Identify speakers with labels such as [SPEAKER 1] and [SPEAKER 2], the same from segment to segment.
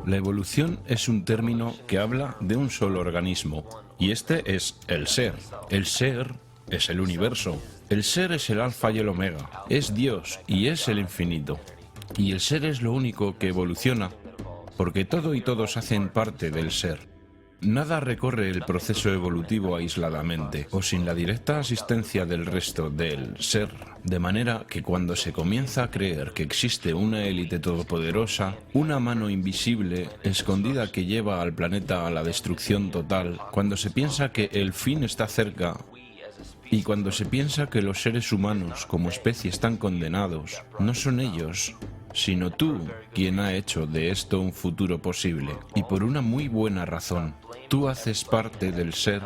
[SPEAKER 1] La evolución es un término que habla de un solo organismo, y este es el ser. El ser es el universo. El ser es el alfa y el omega, es Dios y es el infinito. Y el ser es lo único que evoluciona, porque todo y todos hacen parte del ser. Nada recorre el proceso evolutivo aisladamente o sin la directa asistencia del resto del ser, de manera que cuando se comienza a creer que existe una élite todopoderosa, una mano invisible, escondida que lleva al planeta a la destrucción total, cuando se piensa que el fin está cerca y cuando se piensa que los seres humanos como especie están condenados, no son ellos, sino tú quien ha hecho de esto un futuro posible, y por una muy buena razón. Tú haces parte del ser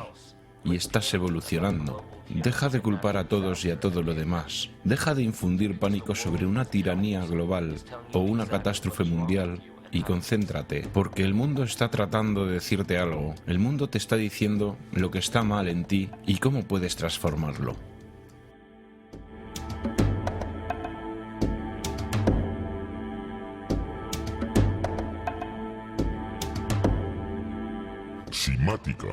[SPEAKER 1] y estás evolucionando. Deja de culpar a todos y a todo lo demás. Deja de infundir pánico sobre una tiranía global o una catástrofe mundial y concéntrate, porque el mundo está tratando de decirte algo. El mundo te está diciendo lo que está mal en ti y cómo puedes transformarlo.
[SPEAKER 2] Simática.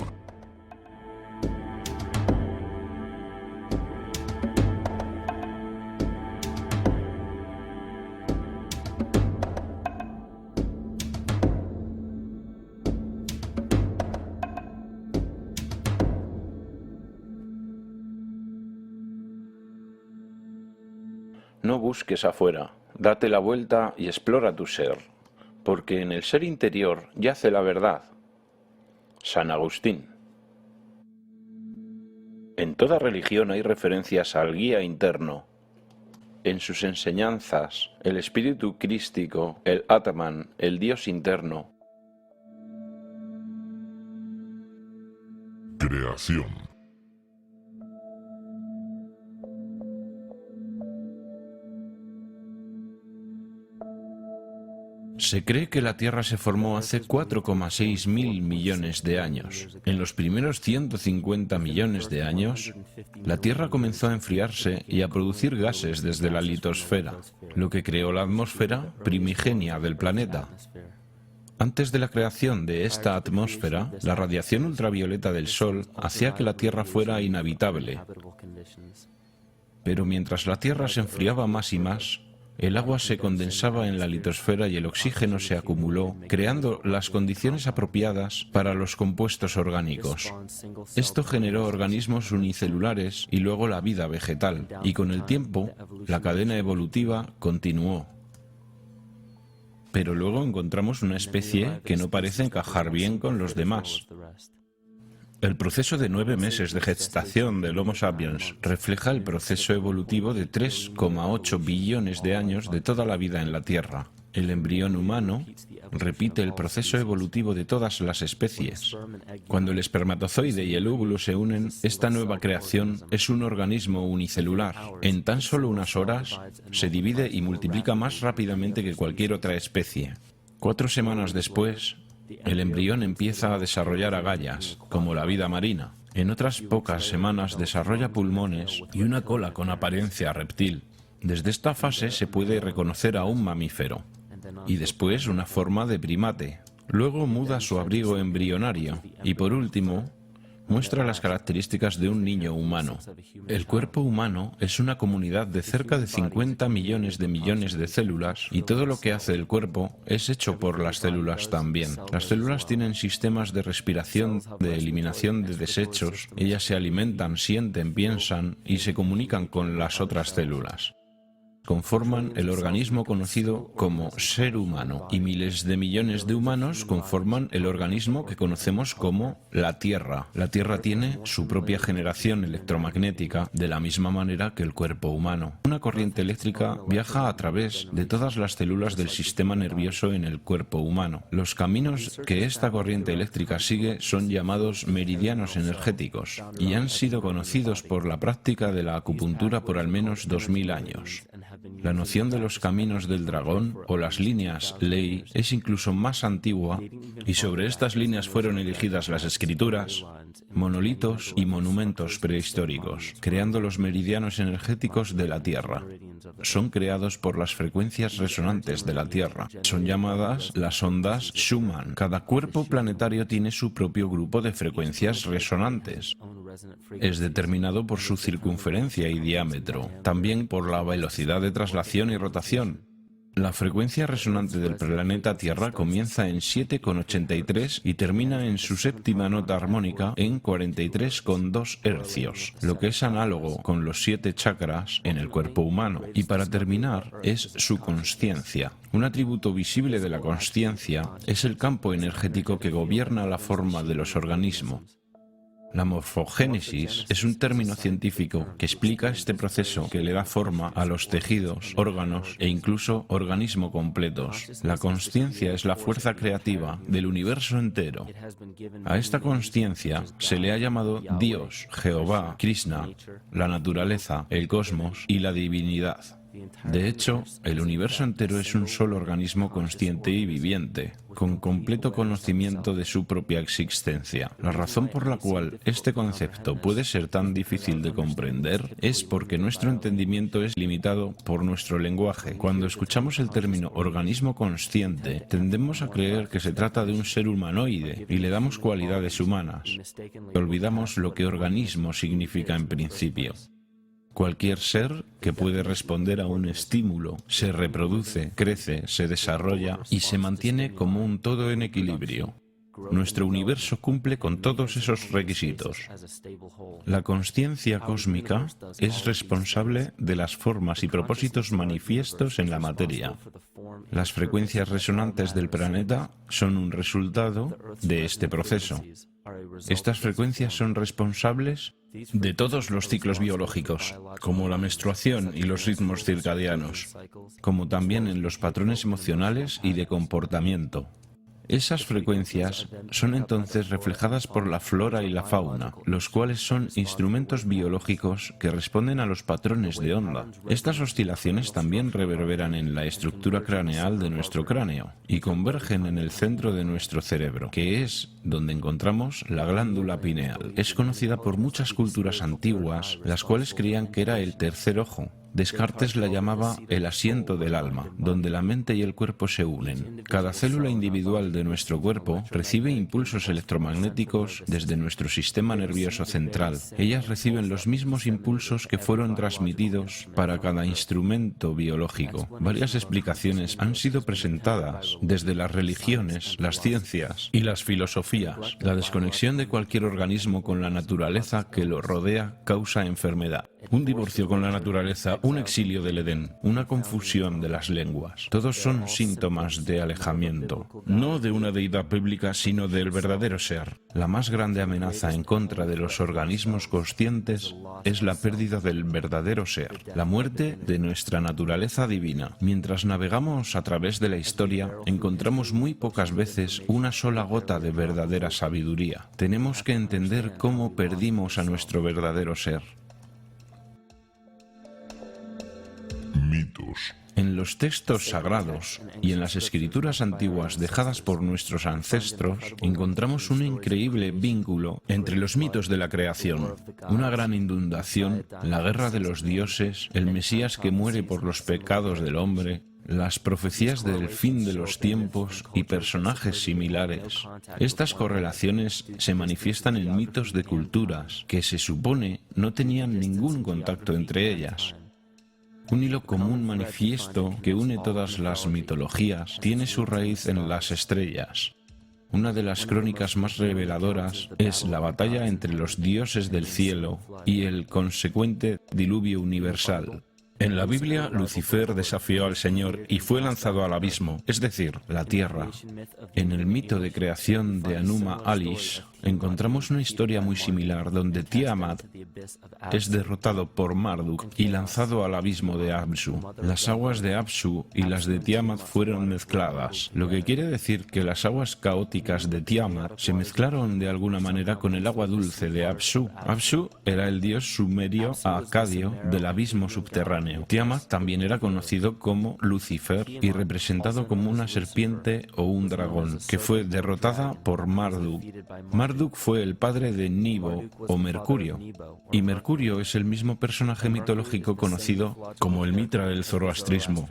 [SPEAKER 1] No busques afuera, date la vuelta y explora tu ser, porque en el ser interior yace la verdad. San Agustín. En toda religión hay referencias al guía interno. En sus enseñanzas, el espíritu crístico, el Atman, el Dios interno.
[SPEAKER 2] Creación.
[SPEAKER 1] Se cree que la Tierra se formó hace 4,6 mil millones de años. En los primeros 150 millones de años, la Tierra comenzó a enfriarse y a producir gases desde la litosfera, lo que creó la atmósfera primigenia del planeta. Antes de la creación de esta atmósfera, la radiación ultravioleta del Sol hacía que la Tierra fuera inhabitable. Pero mientras la Tierra se enfriaba más y más, el agua se condensaba en la litosfera y el oxígeno se acumuló, creando las condiciones apropiadas para los compuestos orgánicos. Esto generó organismos unicelulares y luego la vida vegetal, y con el tiempo, la cadena evolutiva continuó. Pero luego encontramos una especie que no parece encajar bien con los demás. El proceso de 9 meses de gestación del Homo sapiens refleja el proceso evolutivo de 3,8 billones de años de toda la vida en la Tierra. El embrión humano repite el proceso evolutivo de todas las especies. Cuando el espermatozoide y el óvulo se unen, esta nueva creación es un organismo unicelular. En tan solo unas horas, se divide y multiplica más rápidamente que cualquier otra especie. 4 semanas después, el embrión empieza a desarrollar agallas, como la vida marina. En otras pocas semanas desarrolla pulmones y una cola con apariencia reptil. Desde esta fase se puede reconocer a un mamífero, y después una forma de primate. Luego muda su abrigo embrionario, y por último, muestra las características de un niño humano. El cuerpo humano es una comunidad de cerca de 50 millones de células y todo lo que hace el cuerpo es hecho por las células también. Las células tienen sistemas de respiración, de eliminación de desechos, ellas se alimentan, sienten, piensan y se comunican con las otras células. Conforman el organismo conocido como ser humano y miles de millones de humanos conforman el organismo que conocemos como la Tierra. La Tierra tiene su propia generación electromagnética de la misma manera que el cuerpo humano. Una corriente eléctrica viaja a través de todas las células del sistema nervioso en el cuerpo humano. Los caminos que esta corriente eléctrica sigue son llamados meridianos energéticos y han sido conocidos por la práctica de la acupuntura por al menos 2000 años. La noción de los caminos del dragón o las líneas ley es incluso más antigua y sobre estas líneas fueron erigidas las escrituras, monolitos y monumentos prehistóricos, creando los meridianos energéticos de la Tierra. Son creados por las frecuencias resonantes de la Tierra. Son llamadas las ondas Schumann. Cada cuerpo planetario tiene su propio grupo de frecuencias resonantes. Es determinado por su circunferencia y diámetro, también por la velocidad de traslación y rotación. La frecuencia resonante del planeta Tierra comienza en 7,83 y termina en su séptima nota armónica en 43,2 hercios, lo que es análogo con los 7 chakras en el cuerpo humano. Y para terminar, es su consciencia. Un atributo visible de la consciencia es el campo energético que gobierna la forma de los organismos. La morfogénesis es un término científico que explica este proceso que le da forma a los tejidos, órganos e incluso organismos completos. La consciencia es la fuerza creativa del universo entero. A esta consciencia se le ha llamado Dios, Jehová, Krishna, la naturaleza, el cosmos y la divinidad. De hecho, el universo entero es un solo organismo consciente y viviente, con completo conocimiento de su propia existencia. La razón por la cual este concepto puede ser tan difícil de comprender es porque nuestro entendimiento es limitado por nuestro lenguaje. Cuando escuchamos el término organismo consciente, tendemos a creer que se trata de un ser humanoide y le damos cualidades humanas. Olvidamos lo que organismo significa en principio. Cualquier ser que puede responder a un estímulo, se reproduce, crece, se desarrolla y se mantiene como un todo en equilibrio. Nuestro universo cumple con todos esos requisitos. La consciencia cósmica es responsable de las formas y propósitos manifiestos en la materia. Las frecuencias resonantes del planeta son un resultado de este proceso. Estas frecuencias son responsables de todos los ciclos biológicos, como la menstruación y los ritmos circadianos, como también en los patrones emocionales y de comportamiento. Esas frecuencias son entonces reflejadas por la flora y la fauna, los cuales son instrumentos biológicos que responden a los patrones de onda. Estas oscilaciones también reverberan en la estructura craneal de nuestro cráneo y convergen en el centro de nuestro cerebro, que es donde encontramos la glándula pineal. Es conocida por muchas culturas antiguas, las cuales creían que era el tercer ojo. Descartes la llamaba el asiento del alma, donde la mente y el cuerpo se unen. Cada célula individual de nuestro cuerpo recibe impulsos electromagnéticos desde nuestro sistema nervioso central. Ellas reciben los mismos impulsos que fueron transmitidos para cada instrumento biológico. Varias explicaciones han sido presentadas desde las religiones, las ciencias y las filosofías. La desconexión de cualquier organismo con la naturaleza que lo rodea causa enfermedad. Un divorcio con la naturaleza, un exilio del Edén, una confusión de las lenguas. Todos son síntomas de alejamiento, no de una deidad bíblica, sino del verdadero ser. La más grande amenaza en contra de los organismos conscientes es la pérdida del verdadero ser, la muerte de nuestra naturaleza divina. Mientras navegamos a través de la historia, encontramos muy pocas veces una sola gota de verdadera sabiduría. Tenemos que entender cómo perdimos a nuestro verdadero ser.
[SPEAKER 2] Mitos.
[SPEAKER 1] En los textos sagrados y en las escrituras antiguas dejadas por nuestros ancestros, encontramos un increíble vínculo entre los mitos de la creación. Una gran inundación, la guerra de los dioses, el Mesías que muere por los pecados del hombre, las profecías del fin de los tiempos y personajes similares. Estas correlaciones se manifiestan en mitos de culturas que se supone no tenían ningún contacto entre ellas. Un hilo común manifiesto que une todas las mitologías tiene su raíz en las estrellas. Una de las crónicas más reveladoras es la batalla entre los dioses del cielo y el consecuente diluvio universal. En la Biblia, Lucifer desafió al Señor y fue lanzado al abismo, es decir, la tierra. En el mito de creación de Anuma Alish, encontramos una historia muy similar donde Tiamat es derrotado por Marduk y lanzado al abismo de Apsu. Las aguas de Apsu y las de Tiamat fueron mezcladas, lo que quiere decir que las aguas caóticas de Tiamat se mezclaron de alguna manera con el agua dulce de Apsu. Apsu era el dios sumerio acadio del abismo subterráneo. Tiamat también era conocido como Lucifer y representado como una serpiente o un dragón, que fue derrotada por Marduk. Marduk fue el padre de Nibo o Mercurio, y Mercurio es el mismo personaje mitológico conocido como el Mitra del zoroastrismo,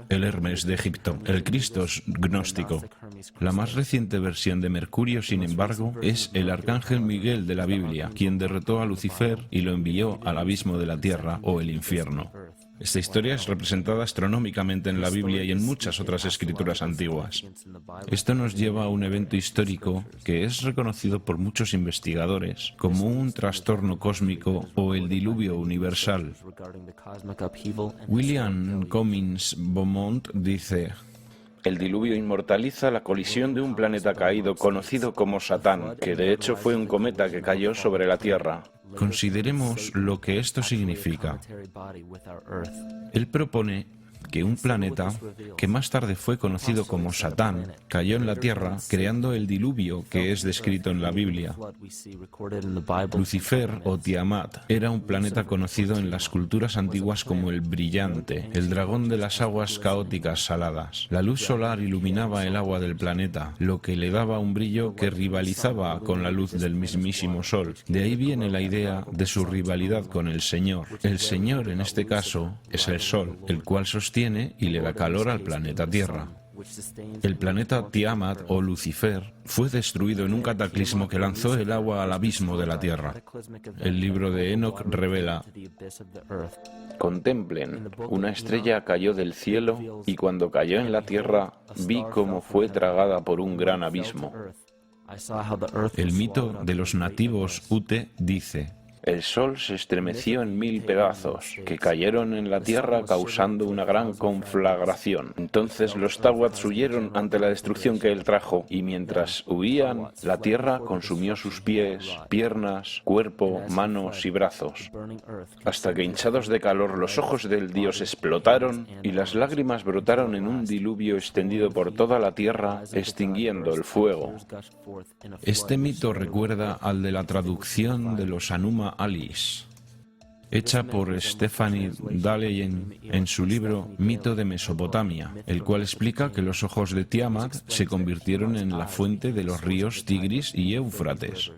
[SPEAKER 1] el Hermes de Egipto, el Cristos gnóstico. La más reciente versión de Mercurio, sin embargo, es el arcángel Miguel de la Biblia, quien derrotó a Lucifer y lo envió al abismo de la tierra o el infierno. Esta historia es representada astronómicamente en la Biblia y en muchas otras escrituras antiguas. Esto nos lleva a un evento histórico que es reconocido por muchos investigadores como un trastorno cósmico o el diluvio universal. William Cummins Beaumont dice: el diluvio inmortaliza la colisión de un planeta caído conocido como Satán, que de hecho fue un cometa que cayó sobre la Tierra. Consideremos lo que esto significa. Él propone que un planeta, que más tarde fue conocido como Satán, cayó en la Tierra creando el diluvio que es descrito en la Biblia. Lucifer o Tiamat era un planeta conocido en las culturas antiguas como el brillante, el dragón de las aguas caóticas saladas. La luz solar iluminaba el agua del planeta, lo que le daba un brillo que rivalizaba con la luz del mismísimo Sol. De ahí viene la idea de su rivalidad con el Señor. El Señor, en este caso, es el Sol, el cual sostiene y le da calor al planeta Tierra. El planeta Tiamat o Lucifer fue destruido en un cataclismo que lanzó el agua al abismo de la Tierra. El libro de Enoch revela: contemplen, una estrella cayó del cielo y cuando cayó en la tierra vi cómo fue tragada por un gran abismo. El mito de los nativos Ute dice: el sol se estremeció en 1000 pedazos, que cayeron en la tierra causando una gran conflagración. Entonces los Tawats huyeron ante la destrucción que él trajo, y mientras huían, la tierra consumió sus pies, piernas, cuerpo, manos y brazos, hasta que hinchados de calor los ojos del dios explotaron, y las lágrimas brotaron en un diluvio extendido por toda la tierra, extinguiendo el fuego. Este mito recuerda al de la traducción de los Anuma Alice, hecha por Stephanie Daleyen en su libro Mito de Mesopotamia, el cual explica que los ojos de Tiamat se convirtieron en la fuente de los ríos Tigris y Éufrates.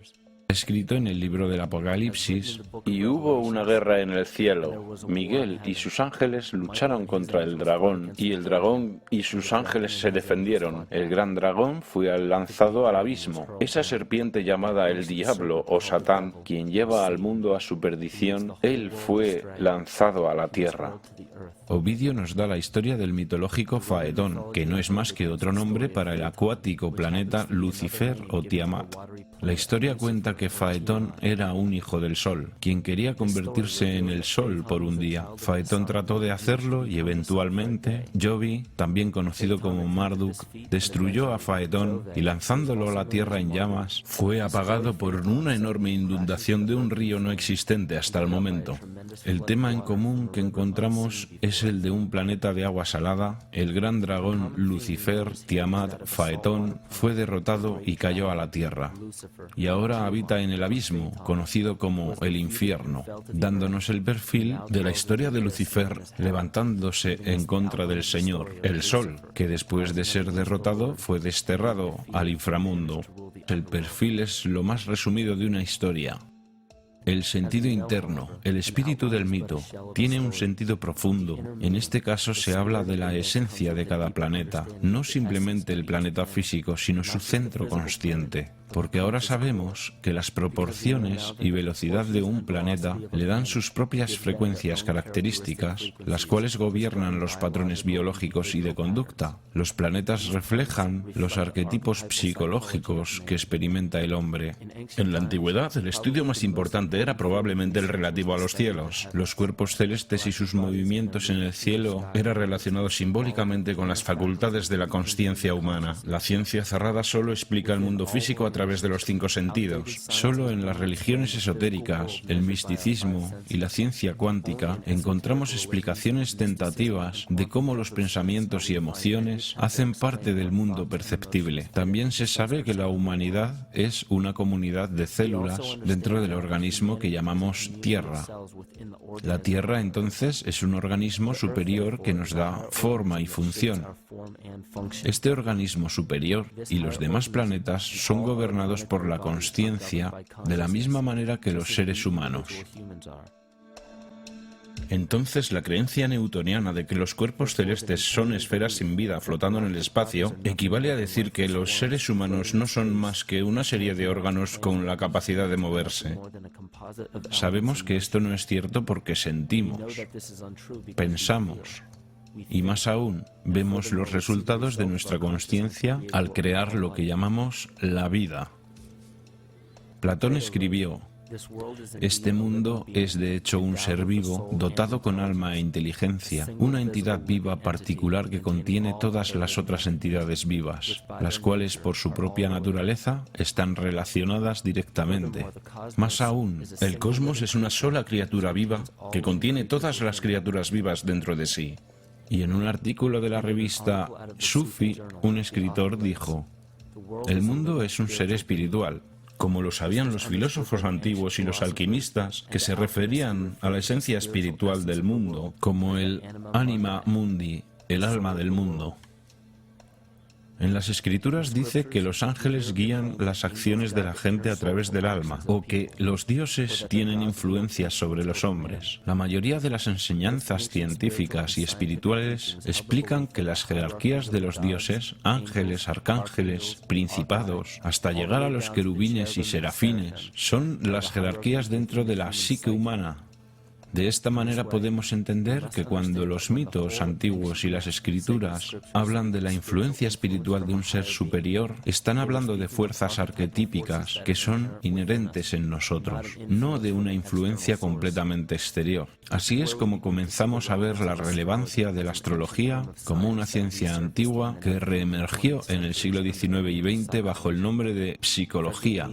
[SPEAKER 1] Escrito en el libro del Apocalipsis: y hubo una guerra en el cielo. Miguel y sus ángeles lucharon contra el dragón, y el dragón y sus ángeles se defendieron. El gran dragón fue lanzado al abismo. Esa serpiente llamada el diablo o Satán, quien lleva al mundo a su perdición, él fue lanzado a la tierra. Ovidio nos da la historia del mitológico Faetón, que no es más que otro nombre para el acuático planeta Lucifer o Tiamat. La historia cuenta que Faetón era un hijo del Sol, quien quería convertirse en el Sol por un día. Faetón trató de hacerlo y eventualmente Jovi, también conocido como Marduk, destruyó a Faetón y lanzándolo a la tierra en llamas, fue apagado por una enorme inundación de un río no existente hasta el momento. El tema en común que encontramos es el de un planeta de agua salada. El gran dragón Lucifer, Tiamat, Faetón, fue derrotado y cayó a la tierra. Y ahora habita en el abismo, conocido como el infierno, dándonos el perfil de la historia de Lucifer levantándose en contra del Señor, el Sol, que después de ser derrotado fue desterrado al inframundo. El perfil es lo más resumido de una historia. El sentido interno, el espíritu del mito, tiene un sentido profundo. En este caso se habla de la esencia de cada planeta, no simplemente el planeta físico, sino su centro consciente. Porque ahora sabemos que las proporciones y velocidad de un planeta le dan sus propias frecuencias características, las cuales gobiernan los patrones biológicos y de conducta. Los planetas reflejan los arquetipos psicológicos que experimenta el hombre. En la antigüedad, el estudio más importante importante era probablemente el relativo a los cielos. Los cuerpos celestes y sus movimientos en el cielo era relacionado simbólicamente con las facultades de la consciencia humana. La ciencia cerrada solo explica el mundo físico a través de los 5 sentidos. Solo en las religiones esotéricas, el misticismo y la ciencia cuántica encontramos explicaciones tentativas de cómo los pensamientos y emociones hacen parte del mundo perceptible. También se sabe que la humanidad es una comunidad de células dentro del organismo que llamamos Tierra. La Tierra, entonces, es un organismo superior que nos da forma y función. Este organismo superior y los demás planetas son gobernados por la consciencia de la misma manera que los seres humanos. Entonces, la creencia newtoniana de que los cuerpos celestes son esferas sin vida flotando en el espacio equivale a decir que los seres humanos no son más que una serie de órganos con la capacidad de moverse. Sabemos que esto no es cierto porque sentimos, pensamos y, más aún, vemos los resultados de nuestra consciencia al crear lo que llamamos la vida. Platón escribió: este mundo es de hecho un ser vivo dotado con alma e inteligencia, una entidad viva particular que contiene todas las otras entidades vivas, las cuales por su propia naturaleza están relacionadas directamente. Más aún, el cosmos es una sola criatura viva que contiene todas las criaturas vivas dentro de sí. Y en un artículo de la revista Sufi, un escritor dijo: el mundo es un ser espiritual, como lo sabían los filósofos antiguos y los alquimistas, que se referían a la esencia espiritual del mundo como el anima mundi, el alma del mundo. En las Escrituras dice que los ángeles guían las acciones de la gente a través del alma, o que los dioses tienen influencias sobre los hombres. La mayoría de las enseñanzas científicas y espirituales explican que las jerarquías de los dioses, ángeles, arcángeles, principados, hasta llegar a los querubines y serafines, son las jerarquías dentro de la psique humana. De esta manera podemos entender que cuando los mitos antiguos y las escrituras hablan de la influencia espiritual de un ser superior, están hablando de fuerzas arquetípicas que son inherentes en nosotros, no de una influencia completamente exterior. Así es como comenzamos a ver la relevancia de la astrología como una ciencia antigua que reemergió en el siglo XIX y XX bajo el nombre de psicología.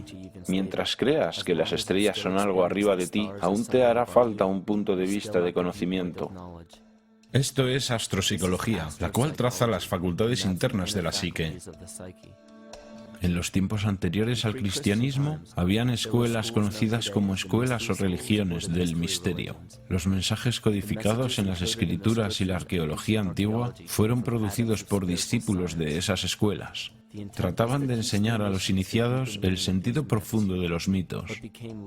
[SPEAKER 1] Mientras creas que las estrellas son algo arriba de ti, aún te hará falta un punto de vista de conocimiento. Esto es astropsicología, la cual traza las facultades internas de la psique. En los tiempos anteriores al cristianismo, habían escuelas conocidas como escuelas o religiones del misterio. Los mensajes codificados en las escrituras y la arqueología antigua fueron producidos por discípulos de esas escuelas. Trataban de enseñar a los iniciados el sentido profundo de los mitos.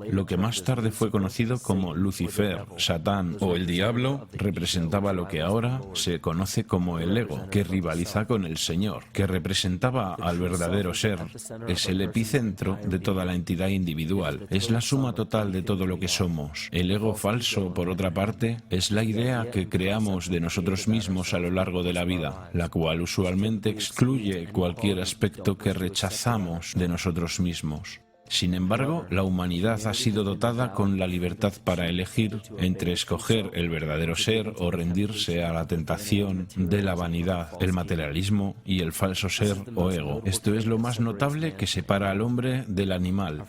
[SPEAKER 1] Lo que más tarde fue conocido como Lucifer, Satán o el Diablo representaba lo que ahora se conoce como el ego, que rivaliza con el Señor, que representaba al verdadero ser. Es el epicentro de toda la entidad individual, es la suma total de todo lo que somos. El ego falso, por otra parte, es la idea que creamos de nosotros mismos a lo largo de la vida, la cual usualmente excluye cualquier aspecto que rechazamos de nosotros mismos. Sin embargo, la humanidad ha sido dotada con la libertad para elegir entre escoger el verdadero ser o rendirse a la tentación de la vanidad, el materialismo y el falso ser o ego. Esto es lo más notable que separa al hombre del animal.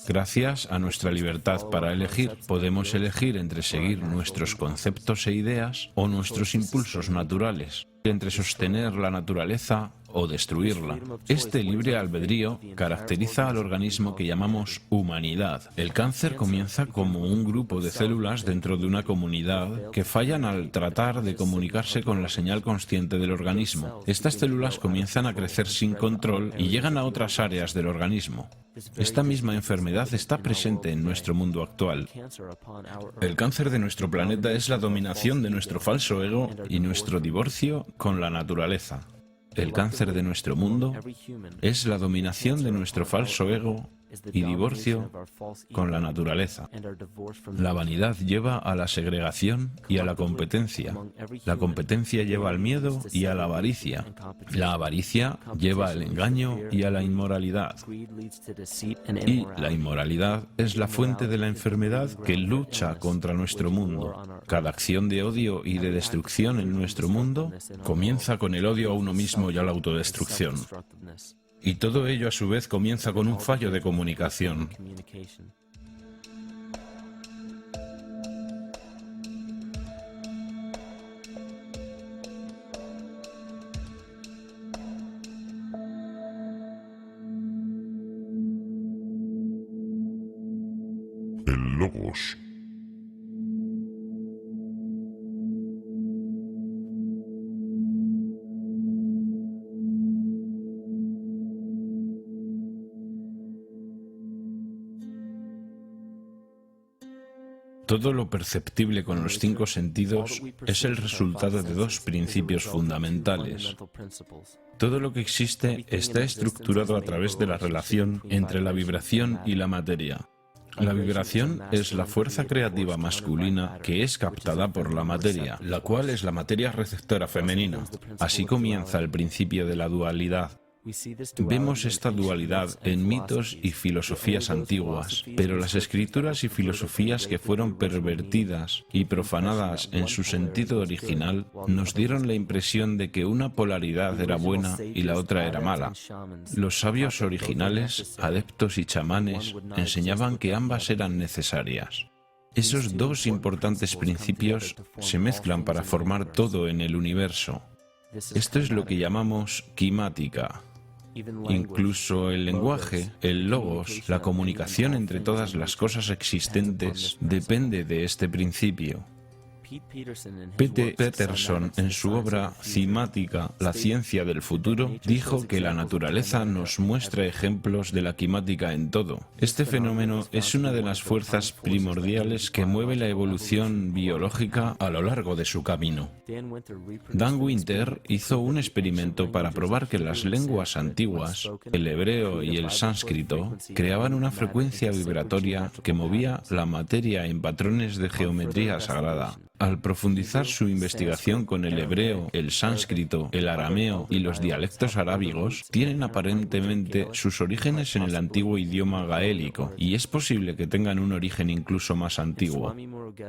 [SPEAKER 1] Gracias a nuestra libertad para elegir, podemos elegir entre seguir nuestros conceptos e ideas o nuestros impulsos naturales, entre sostener la naturaleza o destruirla. Este libre albedrío caracteriza al organismo que llamamos humanidad. El cáncer comienza como un grupo de células dentro de una comunidad que fallan al tratar de comunicarse con la señal consciente del organismo. Estas células comienzan a crecer sin control y llegan a otras áreas del organismo. Esta misma enfermedad está presente en nuestro mundo actual. El cáncer de nuestro planeta es la dominación de nuestro falso ego y nuestro divorcio con la naturaleza. El cáncer de nuestro mundo es la dominación de nuestro falso ego y divorcio con la naturaleza. La vanidad lleva a la segregación y a la competencia. La competencia lleva al miedo y a la avaricia. La avaricia lleva al engaño y a la inmoralidad. Y la inmoralidad es la fuente de la enfermedad que lucha contra nuestro mundo. Cada acción de odio y de destrucción en nuestro mundo comienza con el odio a uno mismo y a la autodestrucción. Y todo ello a su vez comienza con un fallo de comunicación.
[SPEAKER 2] El logos.
[SPEAKER 1] Todo lo perceptible con los 5 sentidos es el resultado de 2 principios fundamentales. Todo lo que existe está estructurado a través de la relación entre la vibración y la materia. La vibración es la fuerza creativa masculina que es captada por la materia, la cual es la materia receptora femenina. Así comienza el principio de la dualidad. Vemos esta dualidad en mitos y filosofías antiguas, pero las escrituras y filosofías que fueron pervertidas y profanadas en su sentido original nos dieron la impresión de que una polaridad era buena y la otra era mala. Los sabios originales, adeptos y chamanes enseñaban que ambas eran necesarias. Esos 2 importantes principios se mezclan para formar todo en el universo. Esto es lo que llamamos quimática. Incluso el lenguaje, el logos, la comunicación entre todas las cosas existentes depende de este principio. Pete Peterson, en su obra Cimática, la ciencia del futuro, dijo que la naturaleza nos muestra ejemplos de la quimática en todo. Este fenómeno es una de las fuerzas primordiales que mueve la evolución biológica a lo largo de su camino. Dan Winter hizo un experimento para probar que las lenguas antiguas, el hebreo y el sánscrito, creaban una frecuencia vibratoria que movía la materia en patrones de geometría sagrada. Al profundizar su investigación con el hebreo, el sánscrito, el arameo y los dialectos arábigos, tienen aparentemente sus orígenes en el antiguo idioma gaélico, y es posible que tengan un origen incluso más antiguo.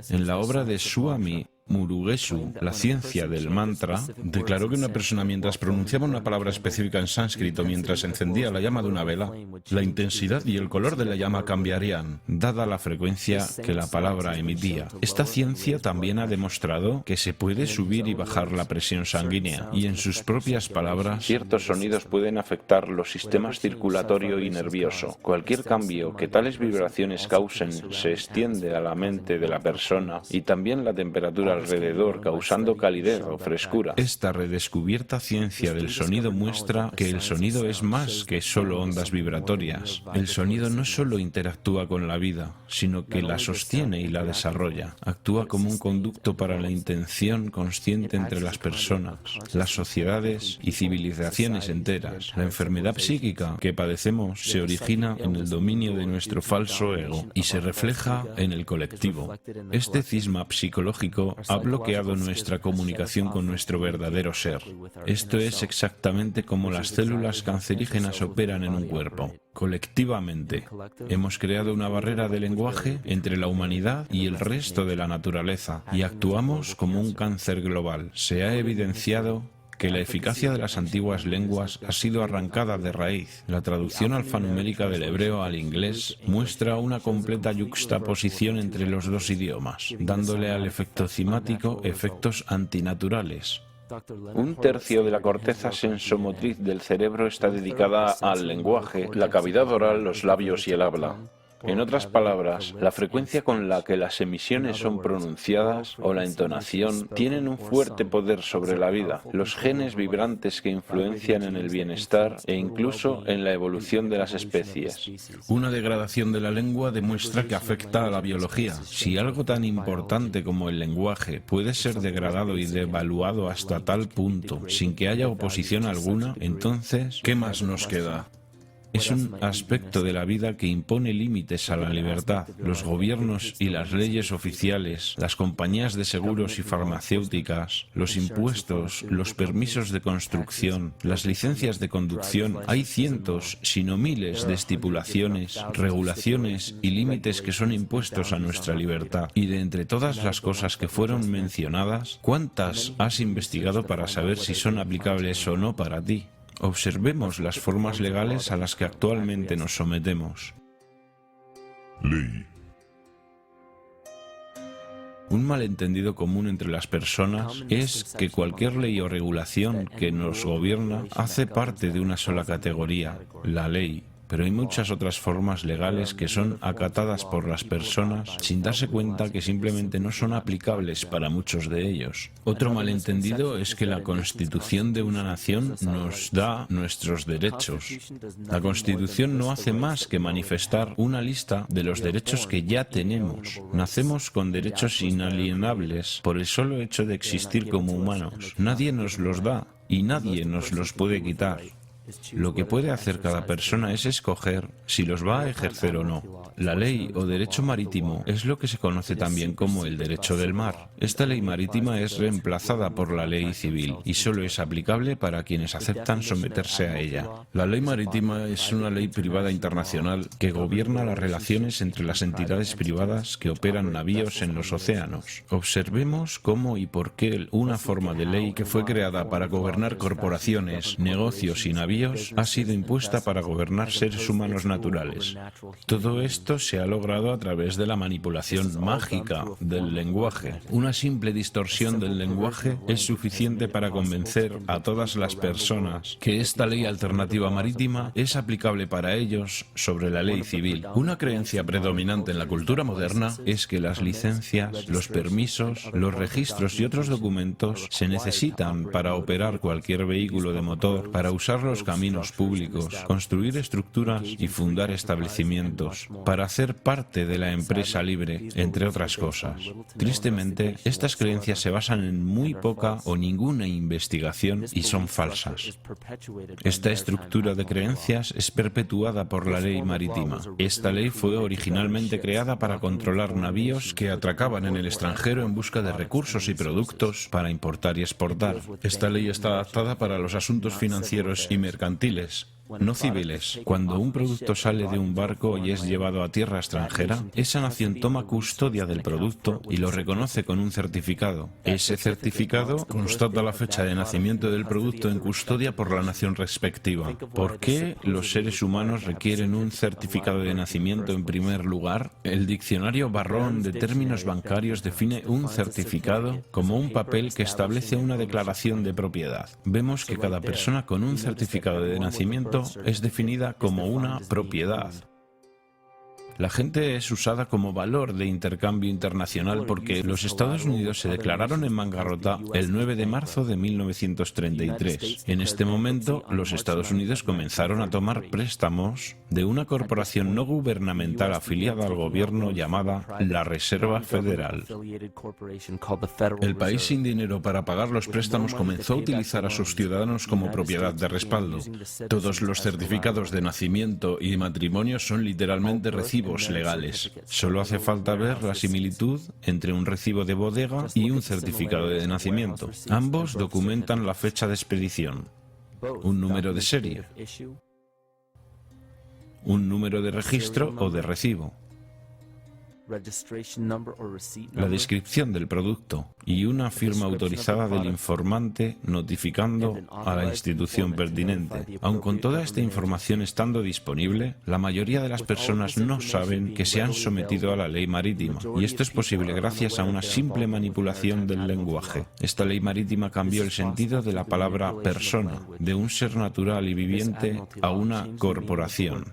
[SPEAKER 1] En la obra de Swami Murugesu, la ciencia del mantra, declaró que una persona mientras pronunciaba una palabra específica en sánscrito mientras encendía la llama de una vela, la intensidad y el color de la llama cambiarían, dada la frecuencia que la palabra emitía. Esta ciencia también ha demostrado que se puede subir y bajar la presión sanguínea, y en sus propias palabras, ciertos sonidos pueden afectar los sistemas circulatorio y nervioso. Cualquier cambio que tales vibraciones causen se extiende a la mente de la persona y también la temperatura alrededor, causando calidez o frescura. Esta redescubierta ciencia del sonido muestra que el sonido es más que solo ondas vibratorias. El sonido no solo interactúa con la vida, sino que la sostiene y la desarrolla. Actúa como un conducto para la intención consciente entre las personas, las sociedades y civilizaciones enteras. La enfermedad psíquica que padecemos se origina en el dominio de nuestro falso ego y se refleja en el colectivo. Este cisma psicológico ha bloqueado nuestra comunicación con nuestro verdadero ser. Esto es exactamente como las células cancerígenas operan en un cuerpo. Colectivamente, hemos creado una barrera de lenguaje entre la humanidad y el resto de la naturaleza y actuamos como un cáncer global. Se ha evidenciado que la eficacia de las antiguas lenguas ha sido arrancada de raíz. La traducción alfanumérica del hebreo al inglés muestra una completa yuxtaposición entre los 2 idiomas, dándole al efecto cimático efectos antinaturales. 1/3 de la corteza sensomotriz del cerebro está dedicada al lenguaje, la cavidad oral, los labios y el habla. En otras palabras, la frecuencia con la que las emisiones son pronunciadas o la entonación tienen un fuerte poder sobre la vida, los genes vibrantes que influencian en el bienestar e incluso en la evolución de las especies. Una degradación de la lengua demuestra que afecta a la biología. Si algo tan importante como el lenguaje puede ser degradado y devaluado hasta tal punto sin que haya oposición alguna, entonces, ¿qué más nos queda? Es un aspecto de la vida que impone límites a la libertad. Los gobiernos y las leyes oficiales, las compañías de seguros y farmacéuticas, los impuestos, los permisos de construcción, las licencias de conducción, hay cientos, si no miles, de estipulaciones, regulaciones y límites que son impuestos a nuestra libertad. Y de entre todas las cosas que fueron mencionadas, ¿cuántas has investigado para saber si son aplicables o no para ti? Observemos las formas legales a las que actualmente nos sometemos.
[SPEAKER 2] Ley.
[SPEAKER 1] Un malentendido común entre las personas es que cualquier ley o regulación que nos gobierna hace parte de una sola categoría, la ley. Pero hay muchas otras formas legales que son acatadas por las personas sin darse cuenta que simplemente no son aplicables para muchos de ellos. Otro malentendido es que la Constitución de una nación nos da nuestros derechos. La Constitución no hace más que manifestar una lista de los derechos que ya tenemos. Nacemos con derechos inalienables por el solo hecho de existir como humanos. Nadie nos los da y nadie nos los puede quitar. Lo que puede hacer cada persona es escoger si los va a ejercer o no. La ley o derecho marítimo es lo que se conoce también como el derecho del mar. Esta ley marítima es reemplazada por la ley civil y solo es aplicable para quienes aceptan someterse a ella. La ley marítima es una ley privada internacional que gobierna las relaciones entre las entidades privadas que operan navíos en los océanos. Observemos cómo y por qué una forma de ley que fue creada para gobernar corporaciones, negocios y navíos ha sido impuesta para gobernar seres humanos naturales. Todo esto se ha logrado a través de la manipulación mágica del lenguaje. Una simple distorsión del lenguaje es suficiente para convencer a todas las personas que esta ley alternativa marítima es aplicable para ellos sobre la ley civil. Una creencia predominante en la cultura moderna es que las licencias, los permisos, los registros y otros documentos se necesitan para operar cualquier vehículo de motor, para usar los caminos públicos, construir estructuras y fundar establecimientos, para hacer parte de la empresa libre, entre otras cosas. Tristemente, estas creencias se basan en muy poca o ninguna investigación y son falsas. Esta estructura de creencias es perpetuada por la ley marítima. Esta ley fue originalmente creada para controlar navíos que atracaban en el extranjero en busca de recursos y productos para importar y exportar. Esta ley está adaptada para los asuntos financieros y mercantiles, no civiles. Cuando un producto sale de un barco y es llevado a tierra extranjera, esa nación toma custodia del producto y lo reconoce con un certificado. Ese certificado constata la fecha de nacimiento del producto en custodia por la nación respectiva. ¿Por qué los seres humanos requieren un certificado de nacimiento en primer lugar? El diccionario Barrón de términos bancarios define un certificado como un papel que establece una declaración de propiedad. Vemos que cada persona con un certificado de nacimiento es definida como una propiedad. La gente es usada como valor de intercambio internacional porque los Estados Unidos se declararon en bancarrota el 9 de marzo de 1933. En este momento, los Estados Unidos comenzaron a tomar préstamos de una corporación no gubernamental afiliada al gobierno llamada la Reserva Federal. El país sin dinero para pagar los préstamos comenzó a utilizar a sus ciudadanos como propiedad de respaldo. Todos los certificados de nacimiento y matrimonio son literalmente recibos legales. Solo hace falta ver la similitud entre un recibo de bodega y un certificado de nacimiento. Ambos documentan la fecha de expedición, un número de serie, un número de registro o de recibo, la descripción del producto y una firma autorizada del informante notificando a la institución pertinente. Aun con toda esta información estando disponible, la mayoría de las personas no saben que se han sometido a la ley marítima, y esto es posible gracias a una simple manipulación del lenguaje. Esta ley marítima cambió el sentido de la palabra persona, de un ser natural y viviente a una corporación.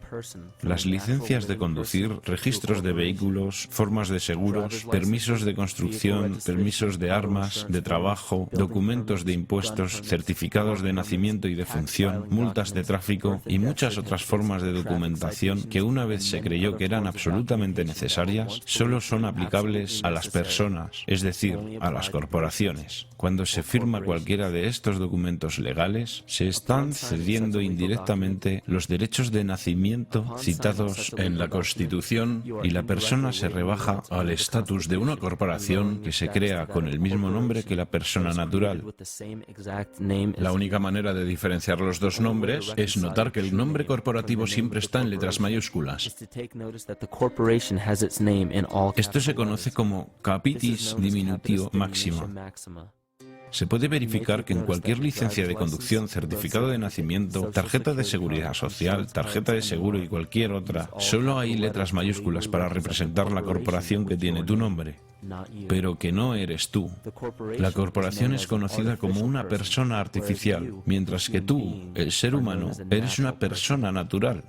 [SPEAKER 1] Las licencias de conducir, registros de vehículos, impuestos, formas de seguros, permisos de construcción, permisos de armas, de trabajo, documentos de impuestos, certificados de nacimiento y defunción, multas de tráfico y muchas otras formas de documentación que una vez se creyó que eran absolutamente necesarias, solo son aplicables a las personas, es decir, a las corporaciones. Cuando se firma cualquiera de estos documentos legales, se están cediendo indirectamente los derechos de nacimiento citados en la Constitución y la persona se rebaja al estatus de una corporación que se crea con el mismo nombre que la persona natural. La única manera de diferenciar los dos nombres es notar que el nombre corporativo siempre está en letras mayúsculas. Esto se conoce como capitis diminutio maxima. Se puede verificar que en cualquier licencia de conducción, certificado de nacimiento, tarjeta de seguridad social, tarjeta de seguro y cualquier otra, solo hay letras mayúsculas para representar la corporación que tiene tu nombre, pero que no eres tú. La corporación es conocida como una persona artificial, mientras que tú, el ser humano, eres una persona natural.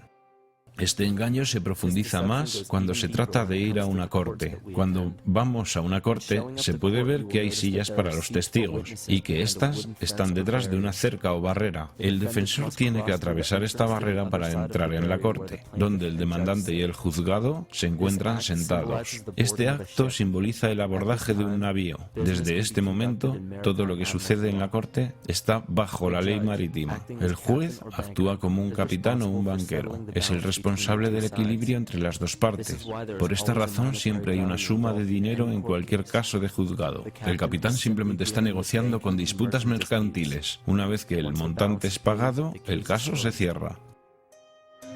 [SPEAKER 1] Este engaño se profundiza más cuando se trata de ir a una corte. Cuando vamos a una corte, se puede ver que hay sillas para los testigos y que éstas están detrás de una cerca o barrera. El defensor tiene que atravesar esta barrera para entrar en la corte, donde el demandante y el juzgado se encuentran sentados. Este acto simboliza el abordaje de un navío. Desde este momento, todo lo que sucede en la corte está bajo la ley marítima. El juez actúa como un capitán o un banquero. Es el responsable del equilibrio entre las dos partes. Por esta razón siempre hay una suma de dinero en cualquier caso de juzgado. El capitán simplemente está negociando con disputas mercantiles. Una vez que el montante es pagado, el caso se cierra.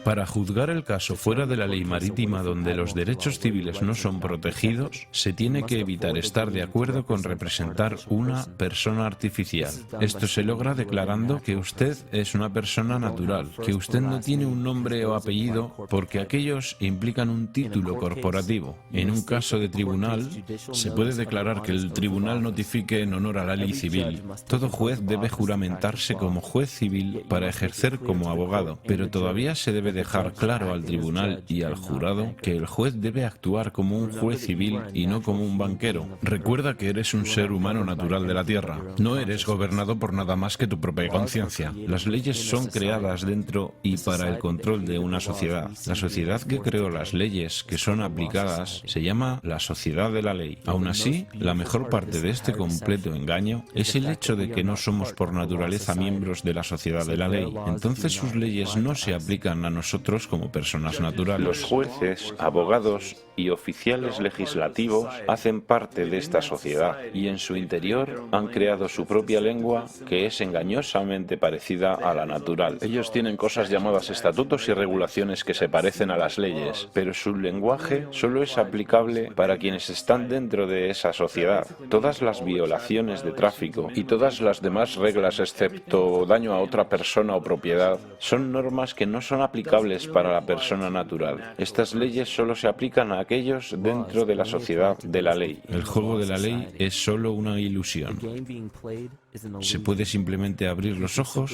[SPEAKER 1] Para juzgar el caso fuera de la ley marítima donde los derechos civiles no son protegidos, se tiene que evitar estar de acuerdo con representar una persona artificial. Esto se logra declarando que usted es una persona natural, que usted no tiene un nombre o apellido porque aquellos implican un título corporativo. En un caso de tribunal, se puede declarar que el tribunal notifique en honor a la ley civil. Todo juez debe juramentarse como juez civil para ejercer como abogado, pero todavía se debe dejar claro al tribunal y al jurado que el juez debe actuar como un juez civil y no como un banquero. Recuerda que eres un ser humano natural de la tierra. No eres gobernado por nada más que tu propia conciencia. Las leyes son creadas dentro y para el control de una sociedad. La sociedad que creó las leyes que son aplicadas se llama la sociedad de la ley. Aún así, la mejor parte de este completo engaño es el hecho de que no somos por naturaleza miembros de la sociedad de la ley. Entonces sus leyes no se aplican a nosotros como personas naturales.
[SPEAKER 3] Los jueces, abogados y oficiales legislativos hacen parte de esta sociedad y en su interior han creado su propia lengua que es engañosamente parecida a la natural. Ellos tienen cosas llamadas estatutos y regulaciones que se parecen a las leyes, pero su lenguaje solo es aplicable para quienes están dentro de esa sociedad. Todas las violaciones de tráfico y todas las demás reglas excepto daño a otra persona o propiedad son normas que no son aplicables para la persona natural. Estas leyes solo se aplican a aquellos dentro de la sociedad de la ley.
[SPEAKER 1] El juego de la ley es solo una ilusión. Se puede simplemente abrir los ojos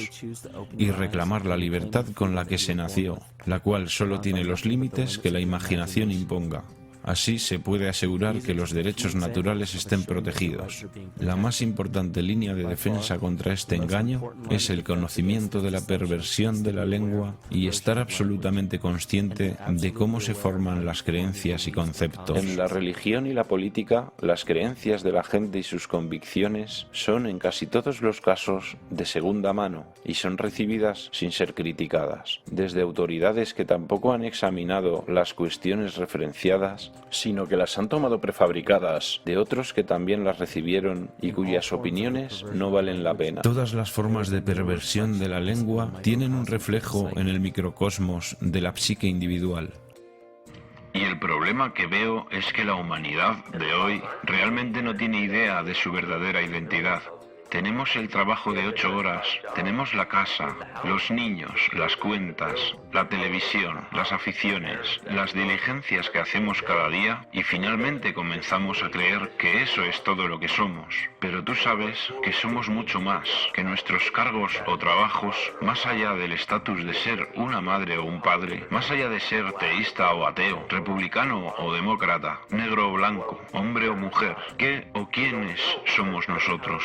[SPEAKER 1] y reclamar la libertad con la que se nació, la cual solo tiene los límites que la imaginación imponga. Así se puede asegurar que los derechos naturales estén protegidos. La más importante línea de defensa contra este engaño es el conocimiento de la perversión de la lengua y estar absolutamente consciente de cómo se forman las creencias y conceptos.
[SPEAKER 3] En la religión y la política, las creencias de la gente y sus convicciones son en casi todos los casos de segunda mano y son recibidas sin ser criticadas, desde autoridades que tampoco han examinado las cuestiones referenciadas, sino que las han tomado prefabricadas de otros que también las recibieron y cuyas opiniones no valen la pena.
[SPEAKER 1] Todas las formas de perversión de la lengua tienen un reflejo en el microcosmos de la psique individual.
[SPEAKER 4] Y el problema que veo es que la humanidad de hoy realmente no tiene idea de su verdadera identidad. Tenemos el trabajo de 8 horas, tenemos la casa, los niños, las cuentas, la televisión, las aficiones, las diligencias que hacemos cada día y finalmente comenzamos a creer que eso es todo lo que somos. Pero tú sabes que somos mucho más, que nuestros cargos o trabajos, más allá del estatus de ser una madre o un padre, más allá de ser teísta o ateo, republicano o demócrata, negro o blanco, hombre o mujer, ¿qué o quiénes somos nosotros?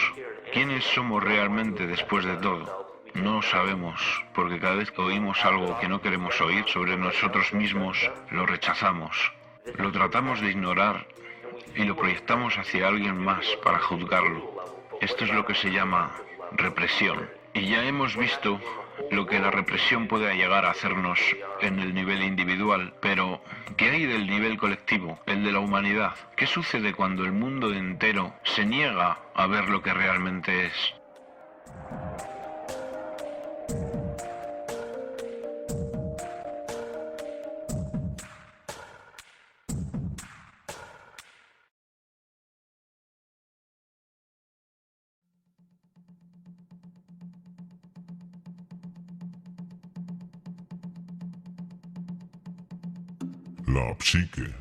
[SPEAKER 4] ¿Quiénes somos realmente después de todo? No sabemos, porque cada vez que oímos algo que no queremos oír sobre nosotros mismos, lo rechazamos, lo tratamos de ignorar y lo proyectamos hacia alguien más para juzgarlo. Esto es lo que se llama represión. Y ya hemos visto lo que la represión puede llegar a hacernos en el nivel individual, pero ¿qué hay del nivel colectivo, el de la humanidad? ¿Qué sucede cuando el mundo entero se niega a ver lo que realmente es?
[SPEAKER 2] La psique.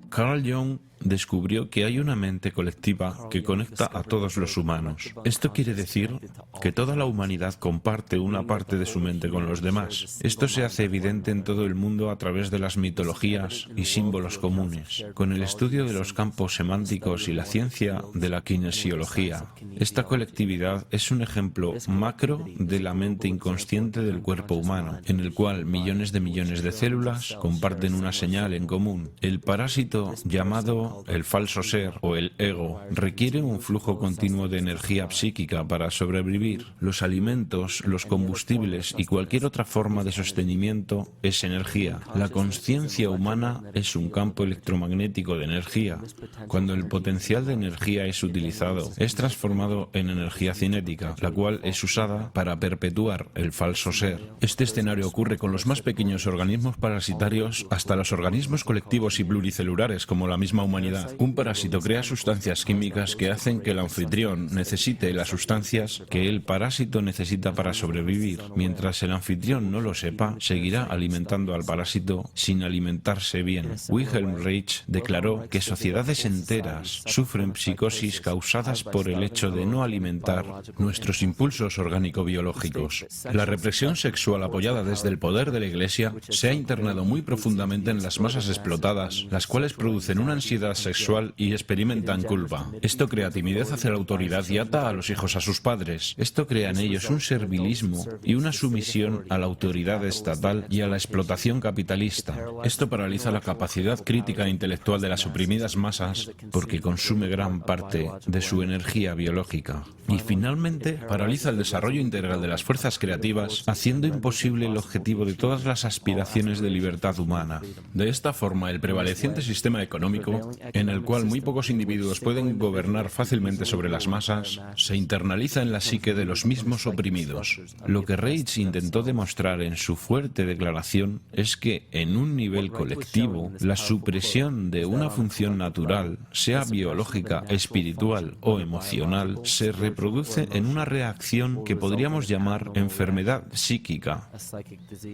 [SPEAKER 1] Carl Jung descubrió que hay una mente colectiva que conecta a todos los humanos. Esto quiere decir que toda la humanidad comparte una parte de su mente con los demás. Esto se hace evidente en todo el mundo a través de las mitologías y símbolos comunes, con el estudio de los campos semánticos y la ciencia de la kinesiología. Esta colectividad es un ejemplo macro de la mente inconsciente del cuerpo humano, en el cual millones de células comparten una señal en común. El parásito llamado el falso ser o el ego requiere un flujo continuo de energía psíquica para sobrevivir. Los alimentos, los combustibles y cualquier otra forma de sostenimiento es energía. La consciencia humana es un campo electromagnético de energía. Cuando el potencial de energía es utilizado, es transformado en energía cinética, la cual es usada para perpetuar el falso ser. Este escenario ocurre con los más pequeños organismos parasitarios hasta los organismos colectivos y pluricelulares como la misma humanidad. Un parásito crea sustancias químicas que hacen que el anfitrión necesite las sustancias que el parásito necesita para sobrevivir. Mientras el anfitrión no lo sepa, seguirá alimentando al parásito sin alimentarse bien. Wilhelm Reich declaró que sociedades enteras sufren psicosis causadas por el hecho de no alimentar nuestros impulsos orgánico-biológicos. La represión sexual apoyada desde el poder de la Iglesia se ha internado muy profundamente en las masas explotadas, las cuales producen una ansiedad sexual y experimentan culpa. Esto crea timidez hacia la autoridad y ata a los hijos a sus padres. Esto crea en ellos un servilismo y una sumisión a la autoridad estatal y a la explotación capitalista. Esto paraliza la capacidad crítica e intelectual de las oprimidas masas porque consume gran parte de su energía biológica. Y finalmente, paraliza el desarrollo integral de las fuerzas creativas, haciendo imposible el objetivo de todas las aspiraciones de libertad humana. De esta forma, el prevaleciente sistema económico, en el cual muy pocos individuos pueden gobernar fácilmente sobre las masas, se internaliza en la psique de los mismos oprimidos. Lo que Reich intentó demostrar en su fuerte declaración es que, en un nivel colectivo, la supresión de una función natural, sea biológica, espiritual o emocional, se reproduce en una reacción que podríamos llamar enfermedad psíquica.